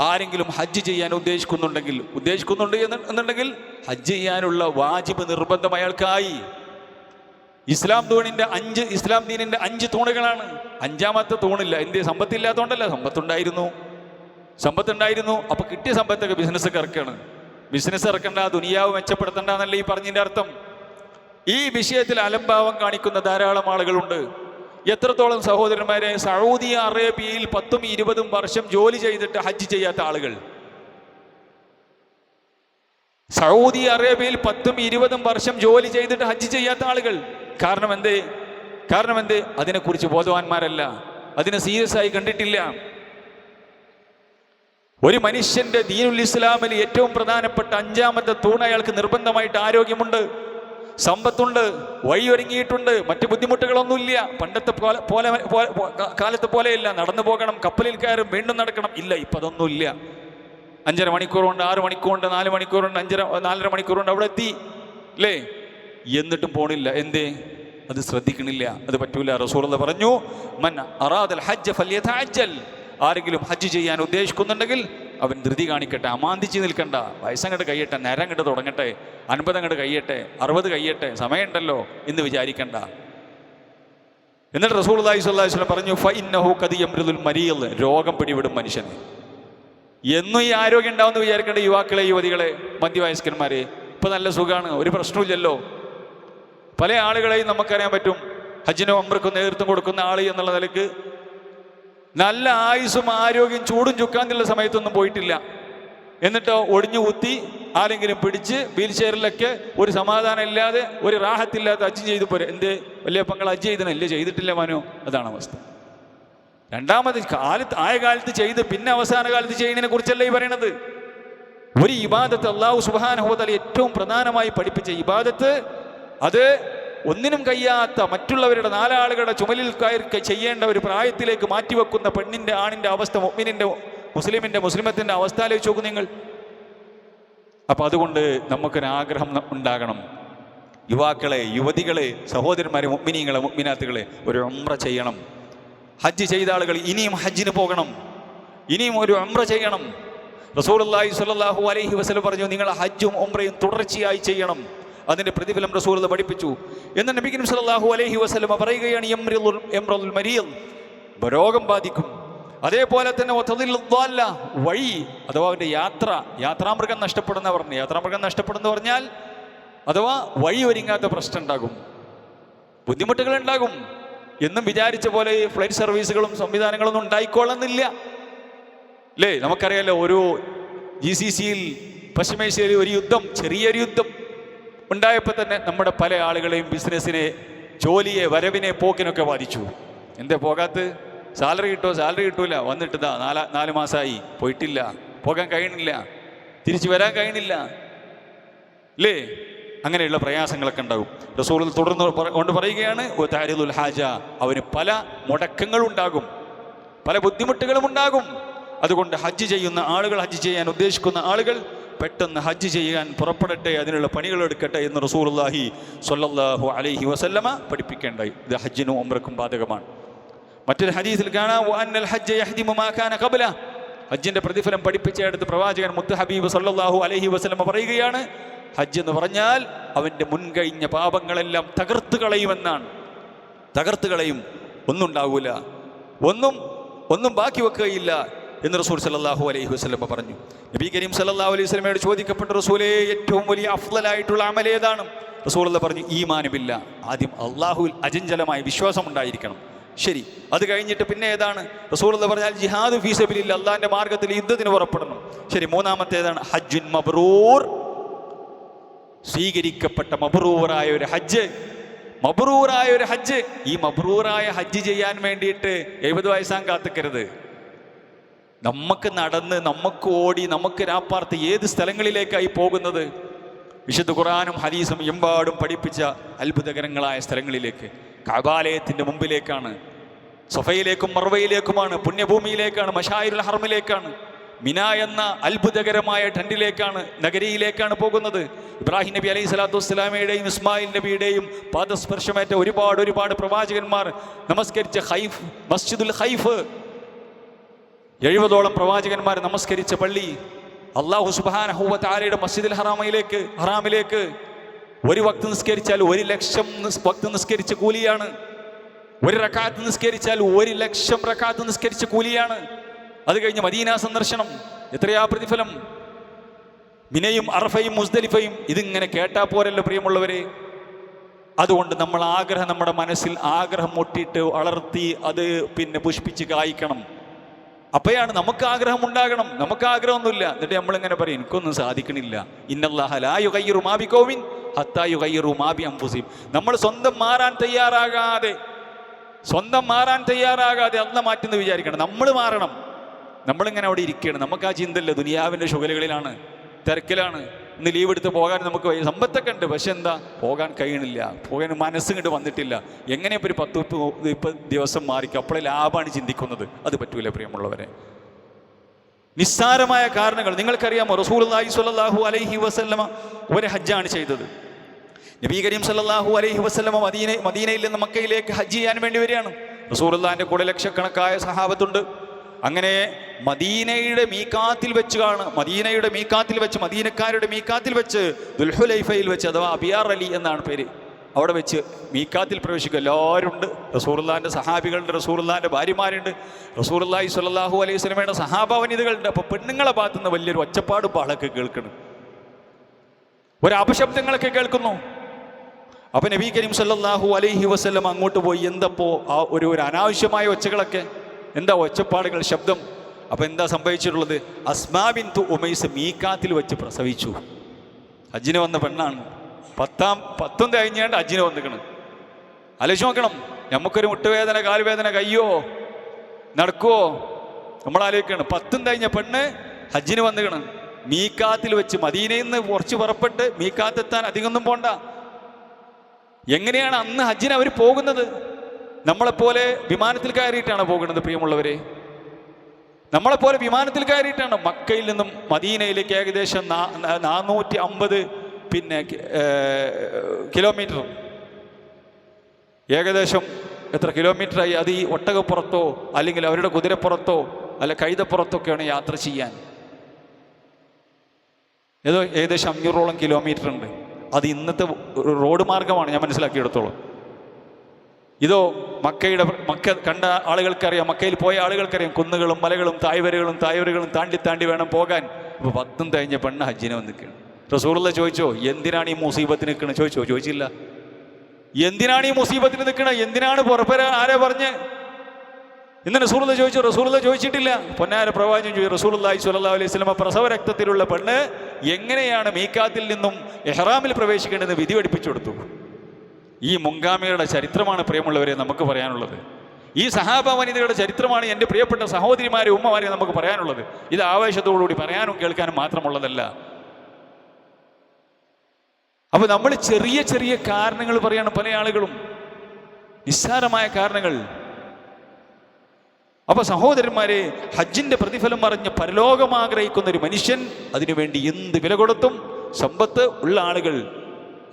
ആരെങ്കിലും ഹജ്ജ് ചെയ്യാൻ ഉദ്ദേശിക്കുന്നുണ്ട് എന്നുണ്ടെങ്കിൽ ഹജ്ജ് ചെയ്യാനുള്ള വാജിബ് നിർബന്ധം അയാൾക്കായി. ഇസ്ലാം ദീനിന്റെ 5 തൂണുകളാണ്. 5ാമത്തെ തൂണില്ല. എന്തേ? സമ്പത്തില്ലാത്തതുകൊണ്ടല്ല, സമ്പത്തുണ്ടായിരുന്നു. അപ്പൊ കിട്ടിയ സമ്പത്തൊക്കെ ബിസിനസ് ഇറക്കാണ്. ബിസിനസ് ഇറക്കണ്ട, ദുനിയാവ് മെച്ചപ്പെടുത്തണ്ട എന്നല്ല ഈ പറഞ്ഞതിൻ്റെ അർത്ഥം. ഈ വിഷയത്തിൽ അലംഭാവം കാണിക്കുന്ന ധാരാളം ആളുകളുണ്ട്. എത്രത്തോളം സഹോദരന്മാരെ, സൗദി അറേബ്യയിൽ 10ഉം 20ഉം വർഷം ജോലി ചെയ്തിട്ട് ഹജ്ജ് ചെയ്യാത്ത ആളുകൾ. സൗദി അറേബ്യയിൽ 10ഉം 20ഉം വർഷം ജോലി ചെയ്തിട്ട് ഹജ്ജ് ചെയ്യാത്ത ആളുകൾ. കാരണം എന്തേ? അതിനെക്കുറിച്ച് ബോധവാന്മാരല്ല, അതിനെ സീരിയസ് ആയി കണ്ടിട്ടില്ല. ഒരു മനുഷ്യന്റെ ദീനുൽ ഇസ്ലാമിൽ ഏറ്റവും പ്രധാനപ്പെട്ട 5ാമത്തെ തൂണ് അയാൾക്ക് നിർബന്ധമായിട്ട് ആരോഗ്യമുണ്ട്, സമ്പത്തുണ്ട്, വഴിയൊരുങ്ങിയിട്ടുണ്ട്, മറ്റു ബുദ്ധിമുട്ടുകളൊന്നുമില്ല. പണ്ടത്തെ കാലത്തെ പോലെയല്ല, നടന്നു പോകണം, കപ്പലിൽ കയറും, വീണ്ടും നടക്കണം. ഇല്ല, ഇപ്പം അതൊന്നുമില്ല. 5.5 മണിക്കൂറുണ്ട്, 6 മണിക്കൂറുണ്ട്, 4 മണിക്കൂറുണ്ട്, 4.5 മണിക്കൂറുണ്ട്, അവിടെ എത്തി അല്ലേ? എന്നിട്ടും പോണില്ല. എന്തേ? അത് ശ്രദ്ധിക്കണില്ല. അത് പറ്റൂല. റസൂലുള്ളാഹി പറഞ്ഞു, മൻ അറാദൽ ഹജ്ജ ഫല്യതഅജ്ജൽ, ആരെങ്കിലും ഹജ്ജ് ചെയ്യാൻ ഉദ്ദേശിക്കുന്നുണ്ടെങ്കിൽ അവൻ ധൃതി കാണിക്കട്ടെ, അമാന്തിച്ച് നിൽക്കണ്ട. വയസ്സങ്ങോട്ട് കഴിയട്ടെ, നേരം അങ്ങോട്ട് തുടങ്ങട്ടെ, 50 അങ്ങോട്ട് കഴിയട്ടെ, 60 കഴിയട്ടെ, സമയമുണ്ടല്ലോ എന്ന് വിചാരിക്കണ്ട. എന്നിട്ട് റസൂലുള്ളാഹി സ്വല്ലല്ലാഹു അലൈഹി വസല്ലം പറഞ്ഞു ഫഇന്നഹു ഖദ് യംറുദുൽ മരീദ്, രോഗം പിടിപെടും മനുഷ്യന്. എന്നും ഈ ആരോഗ്യം ഉണ്ടാവുമെന്ന് വിചാരിക്കേണ്ട യുവാക്കളെ, യുവതികളെ, മധ്യവയസ്കന്മാരെ, ഇപ്പം നല്ല സുഖമാണ്, ഒരു പ്രശ്നമില്ലല്ലോ. പല ആളുകളെയും നമുക്കറിയാൻ പറ്റും. ഹജ്ജിനും ഉംറയ്ക്കും നേതൃത്വം കൊടുക്കുന്ന ആൾ എന്നുള്ള നിലക്ക് നല്ല ആയുസ്സും ആരോഗ്യം ചൂടും ചുക്കാന്നുള്ള സമയത്തൊന്നും പോയിട്ടില്ല. എന്നിട്ടോ ഒടിഞ്ഞു കുത്തി ആരെങ്കിലും പിടിച്ച് വീൽ ചെയറിലൊക്കെ ഒരു സമാധാനം ഇല്ലാതെ ഒരു റാഹത്തില്ലാത്ത ഹജ്ജ് ചെയ്തു പോരെ. എന്ത് വലിയ പങ്കൾ ഹജ്ജ് ചെയ്തനല്ലേ, ചെയ്തിട്ടില്ല മനോ, അതാണ് അവസ്ഥ. രണ്ടാമത് ആയ കാലത്ത് ചെയ്ത് പിന്നെ അവസാന കാലത്ത് ചെയ്യുന്നതിനെ കുറിച്ചല്ല ഈ പറയണത്. ഒരു ഇബാദത്ത് അല്ലാഹു സുബ്ഹാനഹു വ തആല ഏറ്റവും പ്രധാനമായി പഠിപ്പിച്ച ഇബാദത്ത്, അത് ഒന്നിനും കഴിയാത്ത മറ്റുള്ളവരുടെ നാലാളുകളുടെ ചുമലിൽ കയറി ചെയ്യേണ്ട ഒരു പ്രായത്തിലേക്ക് മാറ്റിവെക്കുന്ന പെണ്ണിൻ്റെ ആണിൻ്റെ അവസ്ഥ, മുഅ്മിനിൻ്റെ മുസ്ലിമത്തിൻ്റെ അവസ്ഥ ആലോചിച്ച് നോക്കും നിങ്ങൾ. അപ്പം അതുകൊണ്ട് നമുക്കൊരാഗ്രഹം ഉണ്ടാകണം. യുവാക്കളെ, യുവതികളെ, സഹോദരന്മാരെ, മുഅ്മിനീങ്ങളെ, മുഅ്മിനാത്തുകളെ, ഒരു ഉംറ ചെയ്യണം. ഹജ്ജ് ചെയ്ത ആളുകൾ ഇനിയും ഹജ്ജിന് പോകണം, ഇനിയും ഒരു ഉംറ ചെയ്യണം. റസൂലുള്ളാഹി സ്വല്ലല്ലാഹു അലൈഹി വസല്ലം പറഞ്ഞു, നിങ്ങൾ ഹജ്ജും ഉംറയും തുടർച്ചയായി ചെയ്യണം, അതിൻ്റെ പ്രതിഫലം റസൂൽ പഠിപ്പിച്ചു. എന്ന് നബി കരീം സ്വല്ലല്ലാഹു അലൈഹി വസല്ലം പറയുകയാണ്, യംറുദുൽ മരീദ്, രോഗം ബാധിക്കും. അതേപോലെ തന്നെ വഴി അഥവാ അവൻ്റെ യാത്രാമൃഗം നഷ്ടപ്പെടുന്ന പറഞ്ഞു. യാത്രാമൃഗം നഷ്ടപ്പെടുന്ന പറഞ്ഞാൽ അഥവാ വഴി ഒരുങ്ങാത്ത പ്രശ്നം ഉണ്ടാകും, ബുദ്ധിമുട്ടുകൾ ഉണ്ടാകും. എന്നും വിചാരിച്ച പോലെ ഫ്ലൈറ്റ് സർവീസുകളും സംവിധാനങ്ങളൊന്നും ഉണ്ടായിക്കൊള്ളുന്നില്ല അല്ലേ. നമുക്കറിയാലോ, ഒരു GCCയിൽ പശ്ചിമേഷ്യയിൽ ഒരു യുദ്ധം, ചെറിയൊരു യുദ്ധം ഉണ്ടായപ്പോൾ തന്നെ നമ്മുടെ പല ആളുകളെയും ബിസിനസ്സിനെ, ജോലിയെ, വരവിനെ, പോക്കിനൊക്കെ ബാധിച്ചു. എന്തേ പോകാത്ത? സാലറി കിട്ടൂല, വന്നിട്ട് 4 മാസമായി പോയിട്ടില്ല, പോകാൻ കഴിയണില്ല, തിരിച്ചു വരാൻ കഴിയണില്ല അല്ലേ. അങ്ങനെയുള്ള പ്രയാസങ്ങളൊക്കെ ഉണ്ടാകും. റസൂൽ തുടർന്ന് കൊണ്ട് പറയുകയാണ്, താരിദുൽ ഹാജ, അവന് പല മുടക്കങ്ങളുണ്ടാകും, പല ബുദ്ധിമുട്ടുകളും ഉണ്ടാകും. അതുകൊണ്ട് ഹജ്ജ് ചെയ്യുന്ന ആളുകൾ, ഹജ്ജ് ചെയ്യാൻ ഉദ്ദേശിക്കുന്ന ആളുകൾ പെട്ടെന്ന് ഹജ്ജ് ചെയ്യാൻ പുറപ്പെടട്ടെ, അതിനുള്ള പണികൾ എടുക്കട്ടെ എന്ന് റസൂലുള്ളാഹി സ്വല്ലല്ലാഹു അലൈഹി വസല്ലമ പഠിപ്പിക്കേണ്ടായി. ഇത് ഹജ്ജിനും ഉംറക്കും ബാധകമാണ്. മറ്റൊരു ഹദീസിൽ കാണാം, വഅന്നൽ ഹജ്ജ യഹ്ദിമു മാ കാന ഖബ്ല, ഹജ്ജിന്റെ പ്രതിഫലം പഠിപ്പിച്ചെടുത്ത് പ്രവാചകൻ മുത്ത് ഹബീബ് സല്ലല്ലാഹു അലൈഹി വസല്ലമ പറയുകയാണ്, ഹജ്ജ് എന്ന് പറഞ്ഞാൽ അവൻ്റെ മുൻകഴിഞ്ഞ പാപങ്ങളെല്ലാം തകർത്ത് കളയുമെന്നാണ്. തകർത്ത് കളയും, ഒന്നും ഉണ്ടാകൂല, ഒന്നും ബാക്കി വെക്കുകയില്ല എന്ന് റസൂൽ സല്ലല്ലാഹു അലൈഹി വസല്ലം പറഞ്ഞു. നബി കരീം സല്ലല്ലാഹു അലൈഹി വസല്ലമയോട് ചോദിക്കപ്പെട്ട, റസൂലേ, ഏറ്റവും വലിയ അഫ്ളലായിട്ടുള്ള അമൽ ഏതാണ്? റസൂലുള്ളാഹി പറഞ്ഞു, ഈമാൻ ബില്ലാ, ആദ്യം അള്ളാഹുവിൽ അചഞ്ചലമായ വിശ്വാസം ഉണ്ടായിരിക്കണം. ശരി, അത് കഴിഞ്ഞിട്ട് പിന്നെ ഏതാണ്? റസൂലുള്ളാഹി പറഞ്ഞാൽ ജിഹാദ് ഫീ സബീലില്ലാഹ്, അള്ളാഹിന്റെ മാർഗത്തിൽ യുദ്ധത്തിന് പുറപ്പെടണം. ശരി, മൂന്നാമത്തേതാണ് ഹജ്ജുൻ മബ്റൂർ, സ്വീകരിക്കപ്പെട്ട മബ്റൂറായ ഒരു ഹജ്ജ്. മബ്റൂറായ ഒരു ഹജ്ജ്, ഈ മബ്റൂറായ ഹജ്ജ് ചെയ്യാൻ വേണ്ടിയിട്ട് 70 വയസ്സാൻ കാത്തിക്കരുത്. നമുക്ക് നടന്ന്, നമുക്ക് ഓടി, നമുക്ക് രാപ്പാർത്ത് ഏത് സ്ഥലങ്ങളിലേക്കായി പോകുന്നത്? വിശുദ്ധ ഖുർആനും ഹദീസും എമ്പാടും പഠിപ്പിച്ച അത്ഭുതകരങ്ങളായ സ്ഥലങ്ങളിലേക്ക്, കഅബാലയത്തിൻ്റെ മുമ്പിലേക്കാണ്, സഫയിലേക്കും മർവയിലേക്കുമാണ്, പുണ്യഭൂമിയിലേക്കാണ്, മശായിറുൽ ഹറമിലേക്കാണ്, മിന എന്ന അത്ഭുതകരമായ ടെന്റിലേക്കാണ്, നഗരിയിലേക്കാണ് പോകുന്നത്. ഇബ്രാഹിം നബി അലൈഹി സ്വലാത്തു വസ്സലാമയുടെയും ഇസ്മായിൽ നബിയുടെയും പാദസ്പർശമേറ്റ ഒരുപാട് പ്രവാചകന്മാർ നമസ്കരിച്ച മസ്ജിദുൽ ഖൈഫ്, 70ഓളം പ്രവാചകന്മാർ നമസ്കരിച്ച പള്ളി, അല്ലാഹു സുബ്ഹാനഹു വ തആലയുടെ മസ്ജിദുൽ ഹറാമിലേക്ക് ഒരു വക്ത് നിസ്കരിച്ചാൽ 1,00,000 വക്ത് നിസ്കരിച്ച കൂലിയാണ്. ഒരു റക്അത്ത് നിസ്കരിച്ചാൽ 1,00,000 റക്അത്ത് നിസ്കരിച്ച കൂലിയാണ്. അത് കഴിഞ്ഞ് മദീന സന്ദർശനം, എത്രയാ പ്രതിഫലം! മിനയും അറഫയും മുസ്ദലിഫയും, ഇതിങ്ങനെ കേട്ടാ പോരല്ലോ പ്രിയമുള്ളവരെ. അതുകൊണ്ട് നമ്മൾ നമ്മുടെ മനസ്സിൽ ആഗ്രഹം മുട്ടിയിട്ട് വളർത്തി അത് പിന്നെ പുഷ്പിച്ച് കായ്ക്കണം. അപ്പോഴാണ് നമുക്ക് ആഗ്രഹം ഉണ്ടാകണം. നമുക്ക് ആഗ്രഹമൊന്നുമില്ല, എന്നിട്ട് നമ്മളിങ്ങനെ പറയും, എനിക്കൊന്നും സാധിക്കണില്ല. ഇന്നല്ലാഹ ലാ യുഗയ്യിറു മാ ബിഖൗമിൻ ഹത്താ യുഗയ്യിറു മാ ബിഅൻഫുസിഹിം. നമ്മൾ സ്വന്തം മാറാൻ തയ്യാറാകാതെ അല്ലാഹ് മാറ്റുന്നു വിചാരിക്കണം. നമ്മൾ മാറണം. നമ്മളിങ്ങനെ അവിടെ ഇരിക്കുകയാണ്, നമുക്ക് ആ ചിന്തയില്ല, ദുനിയാവിൻ്റെ ശുഗലുകളിലാണ്, തിരക്കിലാണ്. ഇന്ന് ലീവ് എടുത്ത് പോകാൻ നമുക്ക് സമ്പത്തൊക്കെ ഉണ്ട്, പക്ഷെ എന്താ, പോകാൻ കഴിയണില്ല, പോകാൻ മനസ്സിങ്ങോട്ട് വന്നിട്ടില്ല. എങ്ങനെ ഇപ്പോൾ ഒരു 10-30 ദിവസം മാറിക്കും, അപ്പോഴേ ലാഭമാണ് ചിന്തിക്കുന്നത്. അത് പറ്റൂല പ്രിയമുള്ളവരെ. നിസ്സാരമായ കാരണങ്ങൾ നിങ്ങൾക്കറിയാമോ? റസൂലുള്ളാഹി സ്വല്ലല്ലാഹു അലൈഹി വസല്ലമ ഒരു ഹജ്ജാണ് ചെയ്തത്. നബി കരീം സല്ലല്ലാഹു അലൈഹി വസല്ലമ മദീനയിൽ നിന്ന് മക്കയിലേക്ക് ഹജ്ജ് ചെയ്യാൻ വേണ്ടി വരികയാണ്. റസൂലുള്ളാഹിന്റെ കൂടെ ലക്ഷക്കണക്കായ സഹാബത്തുണ്ട്. അങ്ങനെ മദീനയുടെ മീക്കാത്തിൽ വെച്ച് മദീനക്കാരുടെ മീക്കാത്തിൽ വെച്ച് ദുൽഹുലൈഫയിൽ വെച്ച്, അഥവാ അബിയാർ അലി എന്നാണ് പേര്, അവിടെ വെച്ച് മീക്കാത്തിൽ പ്രവേശിക്കും. എല്ലാവരും ഉണ്ട്. റസൂലുള്ളാഹിൻ്റെ സഹാബികളുണ്ട്, റസൂലുള്ളാഹിൻ്റെ ഭാര്യമാരുണ്ട്, റസൂലുള്ളാഹി സ്വല്ലല്ലാഹു അലൈഹി വസല്ലമയുടെ സഹാബാവനിതകളുണ്ട്. അപ്പോൾ പെണ്ണുങ്ങളെ ഭാഗത്തുനിന്ന് വലിയൊരു ഒച്ചപ്പാടും പാളൊക്കെ കേൾക്കണം, ഒരു അപശബ്ദങ്ങളൊക്കെ കേൾക്കുന്നു. അപ്പം നബി കരീം സല്ലല്ലാഹു അലൈഹി വസല്ലം അങ്ങോട്ട് പോയി, എന്തപ്പോൾ ആ ഒരു അനാവശ്യമായ ഒച്ചകളൊക്കെ, എന്താ ഒച്ചപ്പാടുകൾ, ശബ്ദം? അപ്പം എന്താ സംഭവിച്ചിട്ടുള്ളത്? അസ്മാ ബിൻതു ഉമൈസ് മീക്കാത്തിൽ വെച്ച് പ്രസവിച്ചു. ഹജ്ജിന് വന്ന പെണ്ണാണ്. 10 കഴിഞ്ഞാണ്ട് ഹജ്ജിന് വന്നിക്കണം. ആലോചിച്ച് നോക്കണം, നമുക്കൊരു മുട്ടുവേദന, കാലുവേദന, കയ്യോ നടക്കുവോ നമ്മൾ ആലോചിക്കണം. 10 കഴിഞ്ഞ പെണ്ണ് ഹജ്ജിന് വന്നിക്കണം. മീക്കാത്തിൽ വെച്ച് മദീനയിൽ നിന്ന് കുറച്ച് പുറപ്പെട്ട് മീക്കാത്തെത്താൻ അധികമൊന്നും പോണ്ട. എങ്ങനെയാണ് അന്ന് ഹജ്ജിന് അവർ പോകുന്നത്? നമ്മളെപ്പോലെ വിമാനത്തിൽ കയറിയിട്ടാണ് പോകുന്നത് പ്രിയമുള്ളവരെ. നമ്മളെപ്പോലെ വിമാനത്തിൽ കയറിയിട്ടാണ്. മക്കയിൽ നിന്നും മദീനയിലേക്ക് ഏകദേശം 450 കിലോമീറ്റർ, ഏകദേശം എത്ര കിലോമീറ്ററായി? അത് ഈ ഒട്ടകപ്പുറത്തോ അല്ലെങ്കിൽ അവരുടെ കുതിരപ്പുറത്തോ അല്ല കൈതപ്പുറത്തൊക്കെയാണ് യാത്ര ചെയ്യാൻ. ഏകദേശം 500ഓളം കിലോമീറ്റർ ഉണ്ട്. അത് ഇന്നത്തെ റോഡ് മാർഗമാണ് ഞാൻ മനസ്സിലാക്കിയെടുത്തോളം. ഇതോ മക്ക കണ്ട ആളുകൾക്കറിയാം, മക്കയിൽ പോയ ആളുകൾക്കറിയാം, കുന്നുകളും മലകളും താഴ്വരകളും താണ്ടി വേണം പോകാൻ. ഇപ്പോൾ 10 കഴിഞ്ഞ പെണ്ണ് ഹജ്ജിനെ വന്ന് നിൽക്കുകയാണ്. റസൂലുള്ളാഹി ചോദിച്ചോ, എന്തിനാണ് ഈ മുസീബത്തിന് നിൽക്കണത്? ചോദിച്ചില്ല. എന്തിനാണ് ഈ മുസീബത്തിന് നിൽക്കണത്? എന്തിനാണ് പുറപ്പെര? ആരാ പറഞ്ഞ്? ഇന്ന് റസൂലുള്ളാഹി ചോദിച്ചു. റസൂലുള്ളാഹി ചോദിച്ചിട്ടില്ല. പൊന്നാര പ്രവാചകൻ ചോദിച്ചു. റസൂലുള്ളാഹി സ്വല്ലല്ലാഹു അലൈഹി വസല്ലം പ്രസവ രക്തത്തിലുള്ള പെണ്ണ് എങ്ങനെയാണ് മീക്കാത്തിൽ നിന്നും ഇഹ്റാമിൽ പ്രവേശിക്കേണ്ടതെന്ന് വിധി പഠിപ്പിച്ചു കൊടുത്തു. ഈ മുൻഗാമികളുടെ ചരിത്രമാണ് പ്രിയമുള്ളവരെ നമുക്ക് പറയാനുള്ളത്. ഈ സഹാബ വനിതകളുടെ ചരിത്രമാണ് എൻ്റെ പ്രിയപ്പെട്ട സഹോദരിമാരെ, ഉമ്മമാരെ നമുക്ക് പറയാനുള്ളത്. ഇത് ആവേശത്തോടുകൂടി പറയാനും കേൾക്കാനും മാത്രമുള്ളതല്ല. അപ്പോൾ നമ്മൾ ചെറിയ ചെറിയ കാരണങ്ങൾ പറയാണ് പല ആളുകളും, നിസ്സാരമായ കാരണങ്ങൾ. അപ്പോൾ സഹോദരന്മാരെ, ഹജ്ജിൻ്റെ പ്രതിഫലം അറിഞ്ഞ് പരലോകം ആഗ്രഹിക്കുന്ന ഒരു മനുഷ്യൻ അതിനുവേണ്ടി എന്ത് വില കൊടുത്തും, സമ്പത്ത് ഉള്ള ആളുകൾ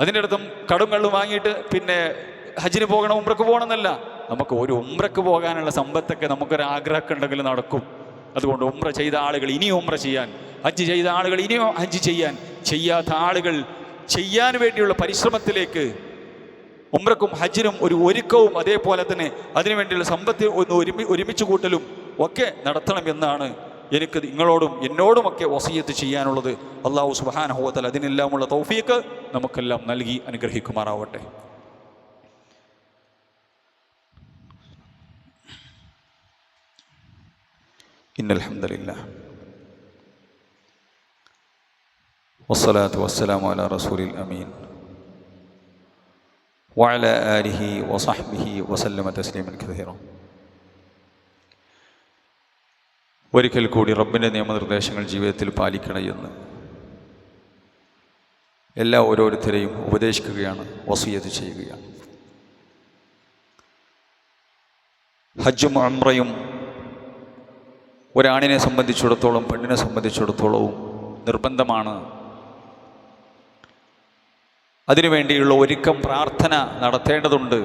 അതിൻ്റെ അടുത്തും കടും കള്ളും വാങ്ങിയിട്ട് പിന്നെ ഹജ്ജിന് പോകണം, ഉംറക്ക് പോകണമെന്നല്ല. നമുക്ക് ഒരു ഉംറക്ക് പോകാനുള്ള സമ്പത്തൊക്കെ നമുക്കൊരാഗ്രഹമൊക്കെ ഉണ്ടെങ്കിൽ നടക്കും. അതുകൊണ്ട് ഉംറ ചെയ്ത ആളുകൾ ഇനിയും ഉംറ ചെയ്യാൻ, ഹജ്ജ് ചെയ്ത ആളുകൾ ഇനിയും ഹജ്ജ് ചെയ്യാൻ, ചെയ്യാത്ത ആളുകൾ ചെയ്യാൻ വേണ്ടിയുള്ള പരിശ്രമത്തിലേക്ക്, ഉംറക്കും ഹജ്ജിനും ഒരു ഒരുക്കവും അതേപോലെ തന്നെ അതിനുവേണ്ടിയുള്ള സമ്പത്ത് ഒന്ന് ഒരുമിച്ച് കൂട്ടലും ഒക്കെ നടത്തണം എന്നാണ് എനിക്ക് നിങ്ങളോടും എന്നോടുമൊക്കെ വസിയത്ത് ചെയ്യാനുള്ളത്. അല്ലാഹു സുബ്ഹാനഹു വ തആല അതിനെല്ലാമുള്ള തൗഫീഖ് നമുക്കെല്ലാം നൽകി അനുഗ്രഹിക്കുമാറാവട്ടെ. ഇന്നൽ ഹംദുലില്ലാഹ് വസ്സലാത്തു വസ്സലാമു അലാ റസൂലിൽ അമീൻ വഅലാ ആലിഹി വസഹ്ബിഹി വസല്ലമ തസ്ലീമൻ കസീറ. ഒരിക്കൽ കൂടി റബ്ബിൻ്റെ നിയമനിർദ്ദേശങ്ങൾ ജീവിതത്തിൽ പാലിക്കണമെന്ന് ഓരോരുത്തരെയും ഉപദേശിക്കുകയാണ്, വസിയത്ത് ചെയ്യുകയാണ്. ഹജ്ജും ഉംറയും ഒരാണിനെ സംബന്ധിച്ചിടത്തോളം പെണ്ണിനെ സംബന്ധിച്ചിടത്തോളവും നിർബന്ധമാണ്. അതിനുവേണ്ടിയുള്ള ഒരുക്കം, പ്രാർത്ഥന നടത്തേണ്ടതുണ്ട്.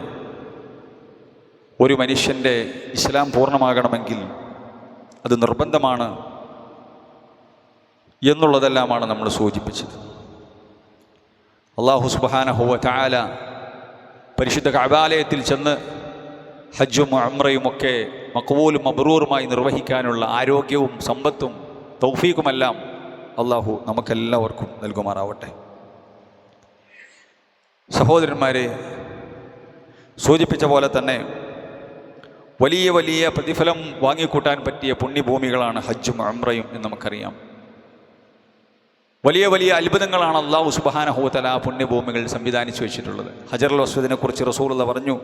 ഒരു മനുഷ്യൻ്റെ ഇസ്ലാം പൂർണ്ണമാകണമെങ്കിൽ അത് നിർബന്ധമാണ് എന്നുള്ളതെല്ലാമാണ് നമ്മൾ സൂചിപ്പിച്ചത്. അല്ലാഹു സുബ്ഹാനഹു വ തആല പരിശുദ്ധ കഅബാലയത്തിൽ ചെന്ന് ഹജ്ജും ഉംറയുമൊക്കെ മഖ്ബൂലും മബ്റൂറുമായി നിർവഹിക്കാനുള്ള ആരോഗ്യവും സമ്പത്തും തൗഫീഖുമെല്ലാം അല്ലാഹു നമുക്കെല്ലാവർക്കും നൽകുമാറാവട്ടെ. സഹോദരന്മാരെ, സൂചിപ്പിച്ച പോലെ തന്നെ വലിയ വലിയ പ്രതിഫലം വാങ്ങിക്കൂട്ടാൻ പറ്റിയ പുണ്യഭൂമികളാണ് ഹജ്ജും ഉംറയും എന്ന് നമുക്കറിയാം. വലിയ വലിയ അത്ഭുതങ്ങളാണ് അല്ലാഹു സുബ്ഹാനഹു വ തആല പുണ്യഭൂമികൾ സംവിധാനിച്ചു വെച്ചിട്ടുള്ളത്. ഹജറുൽ അസ്വദിനെ കുറിച്ച് റസൂലുള്ളാഹി പറഞ്ഞു,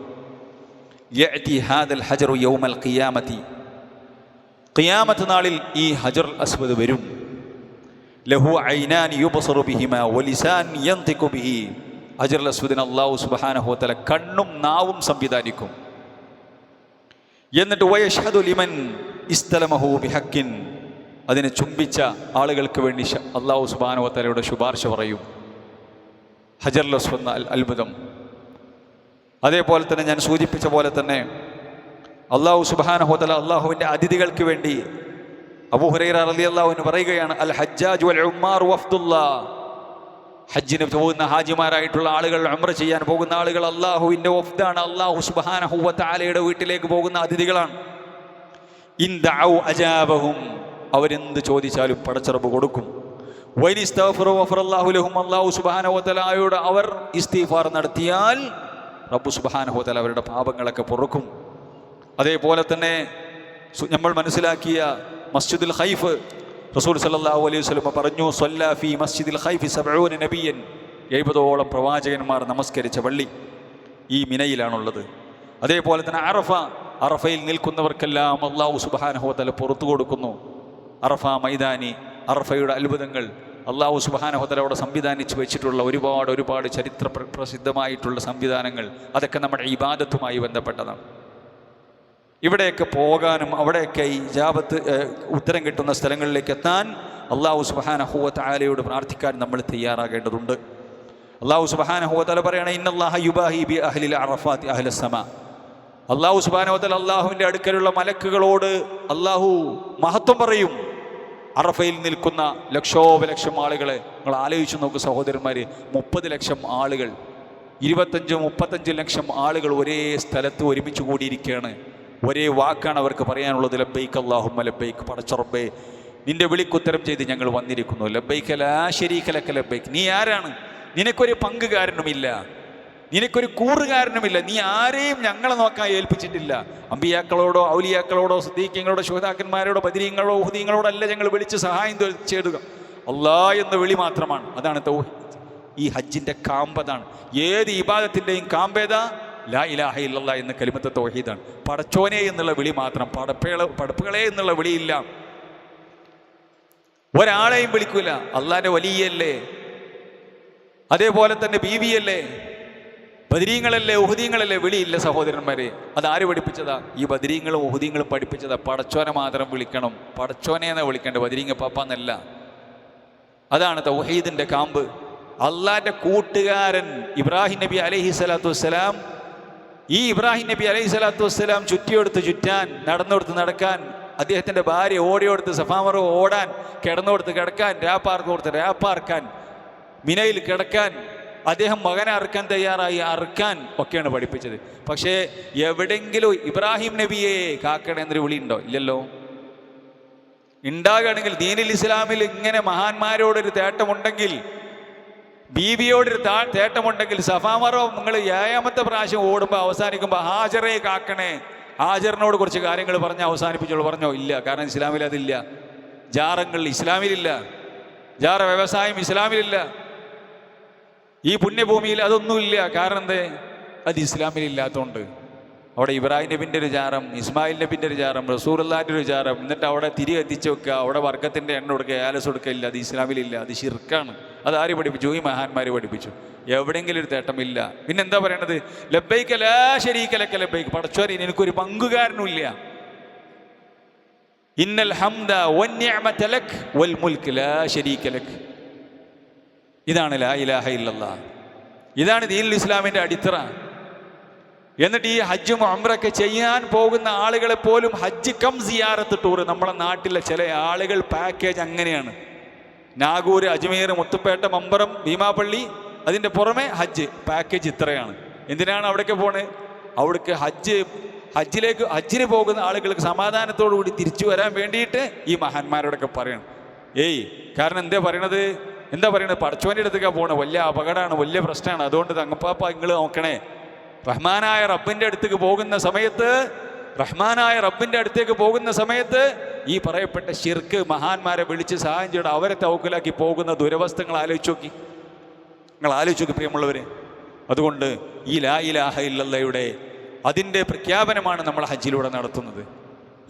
യഅതി ഹാദൽ ഹജറു യൗമൽ ഖിയാമത്തി, ഖിയാമത്ത് നാളിൽ ഈ ഹജറുൽ അസ്വദ് വരും. ലഹു ഐനാൻ യുബ്സറു ബിഹിമാ വലിസാൻ യൻതിഖു ബിഹി. ഹജറുൽ അസ്വദിന് അല്ലാഹു സുബ്ഹാനഹു വ തആല കണ്ണും നാവും സംവിധാനിക്കും. എന്നിട്ട് വയഷ്ഹദു ലിമൻ ഇസ്തലമഹു ബിഹഖിൻ, അതിനെ ചുംബിച്ച ആളുകൾക്ക് വേണ്ടി അല്ലാഹു സുബ്ഹാനഹു വ തആലയുടെ ശുപാർശ പറയും. ഹജറുൽ അസ്വദ് അത്ഭുതം. അതേപോലെ തന്നെ ഞാൻ സൂചിപ്പിച്ച പോലെ തന്നെ അല്ലാഹു സുബ്ഹാനഹു വ തആല അല്ലാഹുവിൻ്റെ അതിഥികൾക്ക് വേണ്ടി അബൂ ഹുറൈറ റളിയല്ലാഹു അൻഹു പറയുകയാണ്, അൽ ഹജ്ജാജ് വൽ ഉമ്മാർ വഫ്ദുല്ലാ. ഹജ്ജിന് പോകുന്ന ഹാജിമാരായിട്ടുള്ള ആളുകൾ, ഉംറ ചെയ്യാൻ പോകുന്ന ആളുകൾ അള്ളാഹുവിൻ്റെ വഫ്ദാണ്. അള്ളാഹു സുബ്ഹാനഹു വ തആലയുടെ വീട്ടിലേക്ക് പോകുന്ന അതിഥികളാണ്. ഇൻ ദഅഉ അജാബഹും, അവരെന്ത് ചോദിച്ചാലും പടച്ചറബ് കൊടുക്കും. വൈൻ ഇസ്തഗ്ഫറു ഗഫറല്ലാഹു ലഹും, അള്ളാഹു സുബ്ഹാനഹു വ തആലയോട് അവർ ഇസ്തിഗ്ഫാർ നടത്തിയാൽ റബ്ബ് സുബ്ഹാനഹു വ തആല അവരുടെ പാപങ്ങളൊക്കെ പൊറുക്കും. അതേപോലെ തന്നെ നമ്മൾ മനസ്സിലാക്കിയ മസ്ജിദുൽ ഖൈഫ്, റസൂൽ സല്ലല്ലാഹു അലൈഹി വസല്ലം പറഞ്ഞു, സ്വല്ലാ ഫീ മസ്ജിദിൽ ഖൈഫി 70 നബിയൻ, 70ഓളം പ്രവാചകന്മാർ നമസ്കരിച്ച പള്ളി ഈ മിനയിലാണുള്ളത്. അതേപോലെ തന്നെ അറഫയിൽ നിൽക്കുന്നവർക്കെല്ലാം അല്ലാഹു സുബ്ഹാനഹു വ തആല പുറത്തു കൊടുക്കുന്നു. അറഫ മൈതാനി, അറഫയുടെ അത്ഭുതങ്ങൾ അല്ലാഹു സുബ്ഹാനഹു വ തആല അവിടെ സംവിധാനിച്ചു വെച്ചിട്ടുള്ള ഒരുപാട് ചരിത്ര പ്രസിദ്ധമായിട്ടുള്ള സംവിധാനങ്ങൾ, അതൊക്കെ നമ്മുടെ ഇബാദത്തുമായി ബന്ധപ്പെട്ടതാണ്. ഇവിടെയൊക്കെ പോകാനും അവിടെയൊക്കെ ഈ ഇജാബത്ത് ഉത്തരം കിട്ടുന്ന സ്ഥലങ്ങളിലേക്ക് എത്താൻ അല്ലാഹു സുബ്ഹാനഹു വ തആലയോട് പ്രാർത്ഥിക്കാൻ നമ്മൾ തയ്യാറാകേണ്ടതുണ്ട്. അല്ലാഹു സുബ്ഹാനഹു വ തആല പറയണ, ഇന്നല്ലാഹ യുബാഹി ബി അഹ്ലിൽ അറഫാത്തി അഹ്ലസ് സമാ. അല്ലാഹു സുബ്ഹാനഹു വ തആല അല്ലാഹുവിൻ്റെ അടുക്കലുള്ള മലക്കുകളോട് അല്ലാഹു മഹത്വം പറയും. അറഫയിൽ നിൽക്കുന്ന ലക്ഷോപലക്ഷം ആളുകളെ നിങ്ങൾ ആലോചിച്ച് നോക്ക് സഹോദരന്മാർ. 30 ലക്ഷം ആളുകൾ, 25-35 ലക്ഷം ആളുകൾ ഒരേ സ്ഥലത്ത് ഒരുമിച്ച് കൂടിയിരിക്കുകയാണ്. ഒരേ വാക്കാണ് അവർക്ക് പറയാനുള്ളത്, ലബ്ബൈക്ക് അല്ലാഹുമ്മ ലബ്ബൈക്ക്. പടച്ച റബ്ബേ, നിന്റെ വിളിക്കുത്തരം ചെയ്ത് ഞങ്ങൾ വന്നിരിക്കുന്നു. ലബ്ബൈക ലാ ശരീക ലക ലബ്ബൈക്ക്. നീ ആരാണ്? നിനക്കൊരു പങ്കുകാരനുമില്ല, നിനക്കൊരു കൂറുകാരനുമില്ല. നീ ആരെയും ഞങ്ങളെ നോക്കാൻ ഏൽപ്പിച്ചിട്ടില്ല. അമ്പിയാക്കളോടോ ഔലിയാക്കളോടോ സിദ്ദീഖീങ്ങളോടോ ശുഹദാക്കന്മാരോടോ ബദരീങ്ങളോടോ ഉഹദീങ്ങളോടോ അല്ല ഞങ്ങൾ വിളിച്ച് സഹായം തേടുക. അല്ലാഹ് എന്ന വിളി മാത്രമാണ്. അതാണ് തൗഹീദ്. ഈ ഹജ്ജിൻ്റെ കാമ്പതാണ്. ഏത് ഇബാദത്തിൻ്റെയും കാമ്പേതാ? ലാ ഇലാഹ ഇല്ലല്ലാഹ് എന്ന കലിമത്ത് തൗഹീദാണ്. പടച്ചോനെ എന്നുള്ള വിളി മാത്രം, പടപ്പുകളെ എന്നുള്ള വിളിയില്ല. ഒരാളെയും വിളിക്കൂല. അള്ളാന്റെ വലിയല്ലേ, അതേപോലെ തന്നെ ബീവിയല്ലേ, ബദരീങ്ങളല്ലേ, ഉഹദീങ്ങളല്ലേ, വിളിയില്ല സഹോദരന്മാരെ. അതാര് പഠിപ്പിച്ചതാ? ഈ ബദരീങ്ങളും ഉഹദീങ്ങളും പഠിപ്പിച്ചതാ. പടച്ചോനെ മാത്രം വിളിക്കണം, പടച്ചോനെ എന്നാ വിളിക്കേണ്ടത്, ബദരീങ്ങ പാപ്പാന്നല്ല. അതാണ് തൗഹീദിന്റെ കാമ്പ്. അള്ളാന്റെ കൂട്ടുകാരൻ ഇബ്രാഹിം നബി അലൈഹി സ്വലാത്തു വസ്സലാം, ഈ ഇബ്രാഹിം നബി അലൈഹി സ്വലാത്തു വസ്സലാം ചുറ്റിയെടുത്ത് ചുറ്റാൻ, നടന്നെടുത്ത് നടക്കാൻ, അദ്ദേഹത്തിൻ്റെ ഭാര്യ ഓടിയെടുത്ത് സഫാമറോ ഓടാൻ, കിടന്നോടുത്ത് കിടക്കാൻ, രാപ്പാർക്കോടുത്ത് രാപ്പാർക്കാൻ, മിനയിൽ കിടക്കാൻ, അദ്ദേഹം മകനെ അറുക്കാൻ തയ്യാറായി അറുക്കാൻ ഒക്കെയാണ് പഠിപ്പിച്ചത്. പക്ഷേ എവിടെയെങ്കിലും ഇബ്രാഹിം നബിയെ കാക്കണമെന്നൊരു വിളി ഉണ്ടോ? ഇല്ലല്ലോ. ഉണ്ടാകുകയാണെങ്കിൽ ദീനുൽ ഇസ്ലാമിൽ ഇങ്ങനെ മഹാന്മാരോടൊരു തേട്ടമുണ്ടെങ്കിൽ, ബീവിയോടൊരു തേട്ടമുണ്ടെങ്കിൽ, സഫാമറോ നിങ്ങൾ 7ാമത്തെ പ്രാവശ്യം ഓടുമ്പോൾ അവസാനിക്കുമ്പോൾ ഹാജറെ കാക്കണേ, ഹാജറിനോട് കുറച്ച് കാര്യങ്ങൾ പറഞ്ഞ് അവസാനിപ്പിച്ചോളൂ. പറഞ്ഞോ? ഇല്ല. കാരണം ഇസ്ലാമിൽ അതില്ല. ജാറങ്ങൾ ഇസ്ലാമിലില്ല, ജാറ വ്യവസായം ഇസ്ലാമിലില്ല. ഈ പുണ്യഭൂമിയിൽ അതൊന്നുമില്ല. കാരണം എന്തേ? അത് ഇസ്ലാമിലില്ലാത്തതുകൊണ്ട്. അവിടെ ഇബ്രാഹിം നബിൻ്റെ ഒരു ജാറം, ഇസ്മായിൽ നബിൻ്റെ ഒരു ജാറം, റസൂലുള്ളാഹിൻ്റെ ഒരു ജാറം, എന്നിട്ട് അവിടെ തിരി എത്തിച്ച് വെക്കുക, അവിടെ വർക്കത്തിൻ്റെ എണ്ണ കൊടുക്കുക, ഏലസ് കൊടുക്കില്ല. അത് ഇസ്ലാമിലില്ല, അത് ശിർക്കാണ്. അത് ആര് പഠിപ്പിച്ചു? ഈ മഹാന്മാർ പഠിപ്പിച്ചു. എവിടെയെങ്കിലും ഒരു തേട്ടമില്ല. പിന്നെന്താ പറയണത്? ലബ്ബൈക ലാ ശരീക ലക ലബ്ബൈക. പടച്ചോനെ എനിക്കൊരു പങ്കുകാരനുമില്ല. ഇന്നൽ ഹംദ വന്നിഅമത ലക് വൽ മുൽക്ക് ലാ ശരീക ലക്. ഇതാണ് ലാ ഇലാഹ ഇല്ലല്ലാഹ്. ഇതാണ് ദീനുൽ ഇസ്ലാമിൻ്റെ അടിത്തറ. എന്നിട്ട് ഈ ഹജ്ജും ഉംറയൊക്കെ ചെയ്യാൻ പോകുന്ന ആളുകളെ പോലും ഹജ്ജ് കം സിയാറത്ത് ടൂർ, നമ്മളെ നാട്ടിലെ ചില ആളുകൾ പാക്കേജ് അങ്ങനെയാണ്. നാഗൂർ, അജ്മീർ, മുത്തുപ്പേട്ട, മമ്പറം, ഭീമാപള്ളി, അതിൻ്റെ പുറമെ ഹജ്ജ് പാക്കേജ് ഇത്രയാണ്. എന്തിനാണ് അവിടേക്ക് പോണേ? അവിടേക്ക് ഹജ്ജിന് പോകുന്ന ആളുകൾക്ക് സമാധാനത്തോടു കൂടി തിരിച്ചു വരാൻ വേണ്ടിയിട്ട് ഈ മഹാന്മാരോടൊക്കെ പറയണം. കാരണം എന്താ പറയണത്? പടച്ചോൻ്റെ അടുത്തേക്കാണ് പോകണേ. വലിയ അപകടമാണ്, വലിയ പ്രശ്നമാണ്. അതുകൊണ്ട് തങ്ങപ്പാപ്പ നിങ്ങൾ നോക്കണേ. റഹ്മാനായ റബ്ബിൻ്റെ അടുത്തേക്ക് പോകുന്ന സമയത്ത് ഈ പറയപ്പെട്ട ശിർക്ക് മഹാന്മാരെ വിളിച്ച് സഹായം ചെയ്യണം. അവരെ തവക്കുലാക്കി പോകുന്ന ദുരവസ്ഥകൾ ആലോചിച്ച് നോക്കി പ്രിയമുള്ളവരെ. അതുകൊണ്ട് ഈ ലാ ഇലാഹ ഇല്ലല്ലാഹയുടെ അതിൻ്റെ പ്രഖ്യാപനമാണ് നമ്മൾ ഹജ്ജിലൂടെ നടത്തുന്നത്.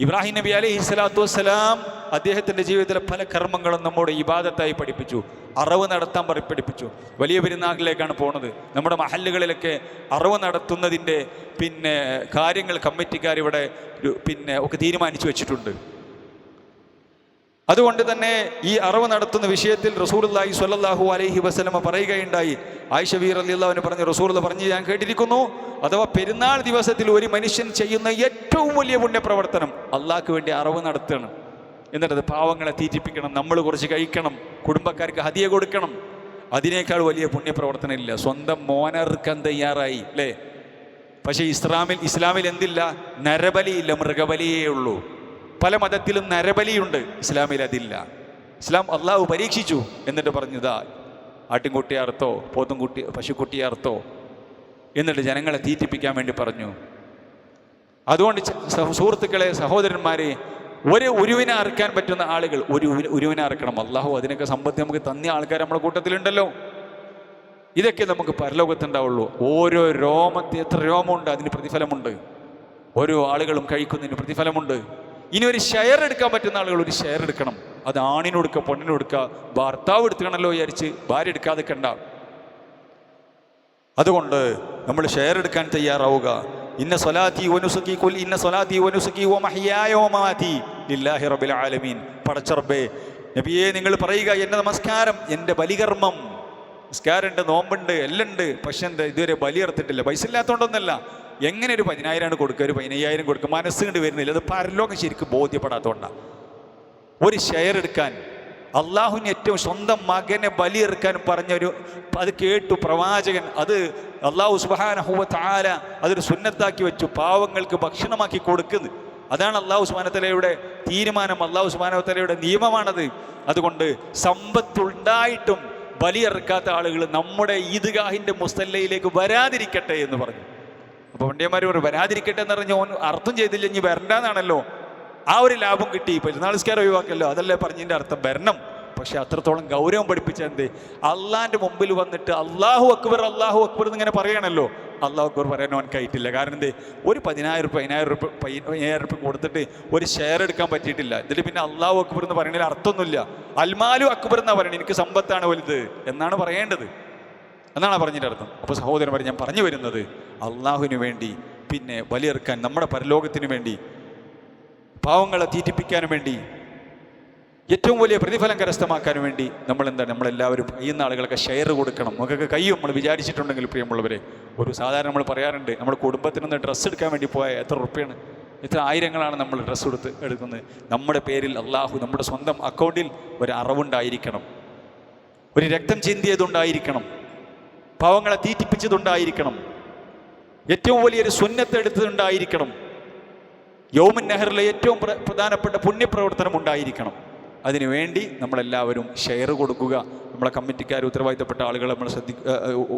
ഇബ്രാഹിം നബി അലൈഹി സ്വലാത്തു വസ്സലാം അദ്ദേഹത്തിൻ്റെ ജീവിതത്തിലെ പല കർമ്മങ്ങളും നമ്മോട് ഇബാദത്തായി പഠിപ്പിച്ചു, അറവ് നടത്താൻ പഠിപ്പിച്ചു. വലിയ പെരുന്നാളിലേക്കാണ് പോണത്. നമ്മുടെ മഹല്ലുകളിലൊക്കെ അറവ് നടത്തുന്നതിൻ്റെ കാര്യങ്ങൾ കമ്മിറ്റിക്കാരിവിടെ ഒക്കെ തീരുമാനിച്ചു വെച്ചിട്ടുണ്ട്. അതുകൊണ്ട് തന്നെ ഈ അറവ് നടത്തുന്ന വിഷയത്തിൽ റസൂലുള്ളാഹി സ്വല്ലല്ലാഹു അലൈഹി വസല്ലമ പറയുകയുണ്ടായി. ആയിഷ റളിയല്ലാഹു അൻഹ പറഞ്ഞു, റസൂലുള്ള പറഞ്ഞു ഞാൻ കേട്ടിരിക്കുന്നു, അഥവാ പെരുന്നാൾ ദിവസത്തിൽ ഒരു മനുഷ്യൻ ചെയ്യുന്ന ഏറ്റവും വലിയ പുണ്യപ്രവർത്തനം അള്ളാഹ്ക്ക് വേണ്ടി അറവ് നടത്തണം. എന്നിട്ടത് പാവങ്ങളെ തീറ്റിപ്പിക്കണം, നമ്മൾ കുറച്ച് കഴിക്കണം, കുടുംബക്കാർക്ക് ഹദിയ കൊടുക്കണം. അതിനേക്കാൾ വലിയ പുണ്യപ്രവർത്തനം ഇല്ല. സ്വന്തം മോനറുക്കാൻ തയ്യാറായി അല്ലേ? പക്ഷേ ഇസ്ലാമിൽ എന്തില്ല? നരബലിയില്ല, മൃഗബലിയേ ഉള്ളൂ. പല മതത്തിലും നരബലിയുണ്ട്, ഇസ്ലാമിൽ അതില്ല. ഇസ്ലാം അള്ളാഹു പരീക്ഷിച്ചു, എന്നിട്ട് പറഞ്ഞു ഇതാ ആട്ടിൻകുട്ടിയെ അറുത്തോ, പശുക്കുട്ടിയെ അറുത്തോ, എന്നിട്ട് ജനങ്ങളെ തീറ്റിപ്പിക്കാൻ വേണ്ടി പറഞ്ഞു. അതുകൊണ്ട് സുഹൃത്തുക്കളെ, സഹോദരന്മാരെ, ഒരുവിനെ അറുക്കാൻ പറ്റുന്ന ആളുകൾ ഒരുവിനെ അറുക്കണം. അള്ളാഹു അതിനൊക്കെ സമ്പത്ത് നമുക്ക് തന്നിയ ആൾക്കാർ നമ്മുടെ കൂട്ടത്തിലുണ്ടല്ലോ. ഇതൊക്കെ നമുക്ക് പരലോകത്തുണ്ടാവുള്ളൂ. ഓരോ എത്ര രോമമുണ്ട് അതിന് പ്രതിഫലമുണ്ട്. ഓരോ ആളുകളും കഴിക്കുന്നതിന് പ്രതിഫലമുണ്ട്. ഇനി ഒരു ഷെയർ എടുക്കാൻ പറ്റുന്ന ആളുകൾ ഒരു ഷെയർ എടുക്കണം. അത് ആണിന് കൊടുക്കുക, പെണ്ണിന് കൊടുക്കുക. ഭർത്താവ് എടുക്കണമല്ലോ വിചാരിച്ച് ഭാര്യ എടുക്കാതെ കണ്ട. അതുകൊണ്ട് നമ്മൾ ഷെയർ എടുക്കാൻ തയ്യാറാവുക. ഇന്ന സ്വലാത്തി വനുസുക്കി കുൽ ഇന്ന സ്വലാത്തി വനുസുക്കി വമഹ്യായ വമമാതി ലില്ലാഹി റബ്ബിൽ ആലമീൻ. പടച്ചറബ്ബേ, നബിയേ നിങ്ങൾ പറയുക, എൻ്റെ നമസ്കാരം, എൻ്റെ ബലികർമ്മം, നിസ്കാരമുണ്ട്, നോമ്പുണ്ട്, എല്ലാം ഉണ്ട്, പക്ഷെ എന്താ ഇതുവരെ ബലി ഇറത്തിട്ടില്ല. പൈസ ഇല്ലാത്തതുകൊണ്ടൊന്നല്ല. എങ്ങനെ ഒരു 10,000 കൊടുക്കുക, ഒരു 15,000 കൊടുക്കുക, മനസ്സുകൊണ്ട് വരുന്നില്ല. അത് പരലോകം ശരിക്കും ബോധ്യപ്പെടാത്തതുകൊണ്ടാണ്. ഒരു ഷെയർ എടുക്കാൻ, അള്ളാഹുവിന് ഏറ്റവും സ്വന്തം മകനെ ബലിയെറുക്കാൻ പറഞ്ഞൊരു അത് കേട്ടു പ്രവാചകൻ. അത് അള്ളാഹു സുബ്ഹാനഹു വ തആല അതൊരു സുന്നത്താക്കി വെച്ചു, പാവങ്ങൾക്ക് ഭക്ഷണമാക്കി കൊടുക്കുന്നത്. അതാണ് അള്ളാഹു സുബ്ഹാനഹു വ തആലയുടെ തീരുമാനം, അള്ളാഹു സുബ്ഹാനഹു വ തആലയുടെ നിയമമാണത്. അതുകൊണ്ട് സമ്പത്തുണ്ടായിട്ടും ബലിയെറുക്കാത്ത ആളുകൾ നമ്മുടെ ഈദ്ഗാഹിൻ്റെ മുസ്തല്ലയിലേക്ക് വരാതിരിക്കട്ടെ എന്ന് പറഞ്ഞു. അപ്പോൾ പണ്ഡിതന്മാർ പറഞ്ഞു വരാതിരിക്കട്ടെ എന്ന് പറഞ്ഞാൽ ഓൻ അർത്ഥം ചെയ്തില്ല, ഇനി വരണ്ടാന്നാണല്ലോ. ആ ഒരു ലാഭം കിട്ടി. പെരുന്നാൾ നിസ്കാരം ഒഴിവാക്കല്ലോ, അതല്ലേ പറഞ്ഞതിൻ്റെ അർത്ഥം. വരണം, പക്ഷെ അത്രത്തോളം ഗൗരവം പഠിപ്പിച്ച എന്ത്, അള്ളാഹിൻ്റെ മുമ്പിൽ വന്നിട്ട് അള്ളാഹു അക്ബർ എന്നിങ്ങനെ പറയണല്ലോ. അള്ളാഹു അക്ബർ പറയാൻ അവൻ കഴിയിട്ടില്ല. കാരണം എന്ത്, ഒരു 10,000 രൂപ കൊടുത്തിട്ട് ഒരു ഷെയർ എടുക്കാൻ പറ്റിയിട്ടില്ല. എന്നിട്ട് പിന്നെ അള്ളാഹു അക്ബർ എന്ന് പറയുന്നതിൽ അർത്ഥമൊന്നുമില്ല. അൽമാലു അക്ബർ എന്നാണ് പറയുന്നത്, എനിക്ക് സമ്പത്താണ് വലുത് എന്നാണ് പറയേണ്ടത്, എന്നാണ് പറഞ്ഞതിൻ്റെ അർത്ഥം. അപ്പോൾ സഹോദരന്മാർ, ഞാൻ പറഞ്ഞു വരുന്നത്, അള്ളാഹുവിന് വേണ്ടി, പിന്നെ ബലിയെറുക്കാൻ, നമ്മുടെ പരലോകത്തിന് വേണ്ടി, പാവങ്ങളെ തീറ്റിപ്പിക്കാനും വേണ്ടി, ഏറ്റവും വലിയ പ്രതിഫലം കരസ്ഥമാക്കാനും വേണ്ടി നമ്മളെല്ലാവരും കഴിയുന്ന ആളുകളൊക്കെ ഷെയർ കൊടുക്കണം. നമുക്കൊക്കെ കഴിയും, നമ്മൾ വിചാരിച്ചിട്ടുണ്ടെങ്കിൽ. പ്രിയമുള്ളവരെ, ഒരു സാധാരണ നമ്മൾ പറയാറുണ്ട്, നമ്മുടെ കുടുംബത്തിൽ നിന്ന് ഡ്രസ്സ് എടുക്കാൻ വേണ്ടി പോയാൽ എത്ര ഉറുപ്പ്യാണ്, എത്ര ആയിരങ്ങളാണ് നമ്മൾ ഡ്രസ്സ് എടുക്കുന്നത്. നമ്മുടെ പേരിൽ അള്ളാഹു നമ്മുടെ സ്വന്തം അക്കൗണ്ടിൽ ഒരു അറവുണ്ടായിരിക്കണം, ഒരു രക്തം ചിന്തിയതുണ്ടായിരിക്കണം, പാവങ്ങളെ തീറ്റിപ്പിച്ചതുണ്ടായിരിക്കണം, ഏറ്റവും വലിയൊരു സുന്നത്ത് എടുത്തതുണ്ടായിരിക്കണം, യൗമുൻ നഹറിലെ ഏറ്റവും പ്രധാനപ്പെട്ട പുണ്യപ്രവർത്തനം ഉണ്ടായിരിക്കണം. അതിനുവേണ്ടി നമ്മളെല്ലാവരും ഷെയർ കൊടുക്കുക. നമ്മളെ കമ്മിറ്റിക്കാർ, ഉത്തരവാദിത്തപ്പെട്ട ആളുകൾ നമ്മൾ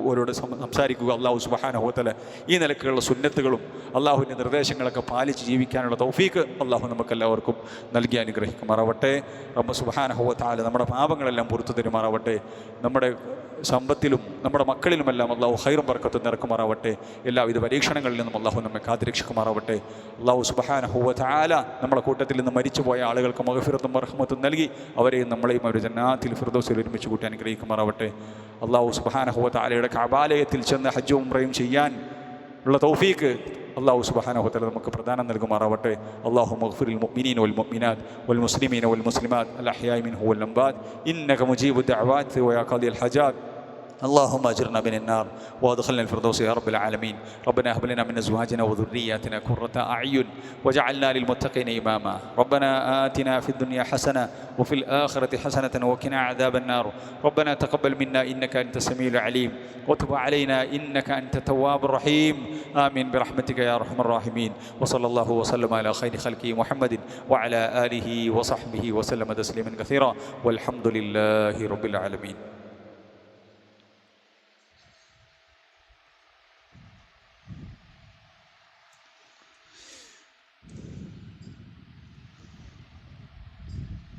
ഓരോട് സംസാരിക്കുക. അള്ളാഹു സുബ്ഹാനഹു വ തആല ഈ നിലക്കുള്ള സുന്നത്തുകളും അള്ളാഹുവിൻ്റെ നിർദ്ദേശങ്ങളൊക്കെ പാലിച്ച് ജീവിക്കാനുള്ള തൗഫീക്ക് അള്ളാഹു നമുക്കെല്ലാവർക്കും നൽകി അനുഗ്രഹിക്കുമാറാവട്ടെ. റബ്ബ് സുബ്ഹാനഹു വ തആല നമ്മുടെ പാപങ്ങളെല്ലാം പുറത്തു തരുമാറാവട്ടെ. നമ്മുടെ സമ്പത്തിലും നമ്മുടെ മക്കളിലുമെല്ലാം അള്ളാഹു ഖൈറും ബർക്കത്തും നിറക്കുമാറാവട്ടെ. എല്ലാവിധ പരീക്ഷണങ്ങളിൽ നിന്നും അള്ളാഹു നമ്മെ കാത്തുരക്ഷിക്കുമാറാവട്ടെ. അള്ളാഹു സുബ്ഹാനഹു വ തആല നമ്മുടെ കൂട്ടത്തിൽ നിന്ന് മരിച്ചുപോയ ആളുകൾക്ക് മഗ്ഫിറത്തും റഹ്മത്തും നൽകി അവരെയും നമ്മളെയും അവർ ജന്നാത്തിൽ ഫിർദൗസിൽ ഒരുമിച്ച് കൂട്ടി അനുഗ്രഹിക്കുമാറാവട്ടെ. അള്ളാഹു സുബ്ഹാനഹു വ തആലയുടെ കഅബാലയത്തിൽ ചെന്ന് ഹജ്ജും ഉംറയും ചെയ്യാൻ ഉള്ള തൗഫീക്ക് അള്ളാഹു സുബ്ഹാനഹു വ തആല നമുക്ക് പ്രദാനം നൽകുമാറാവട്ടെ. അല്ലാഹുമ്മ ഗ്ഫിറിൽ മുഅ്മിനീന വൽ മുഅ്മിനാത്ത് വൽ മുസ്ലിമീന വൽ മുസ്ലിമാത്ത് അൽ അഹ്യാഇ മിൻഹും വൽ അംവാത്ത് ഇന്നക മുജീബു ദഅവാതി വ യാ ഖാദിയൽ ഹജാത്ത്. اللهم اجرنا من النار وادخلنا الفردوس يا رب العالمين. ربنا هب لنا من ازواجنا وذرياتنا قرة اعين واجعلنا للمتقين اماما. ربنا آتنا في الدنيا حسنة وفي الآخرة حسنة وقنا عذاب النار. ربنا تقبل منا انك انت السميع العليم وتب علينا انك انت التواب الرحيم. آمين برحمتك يا ارحم الراحمين. وصلى الله وسلم على خير خلقه محمد وعلى آله وصحبه وسلم تسليما كثيرا والحمد لله رب العالمين.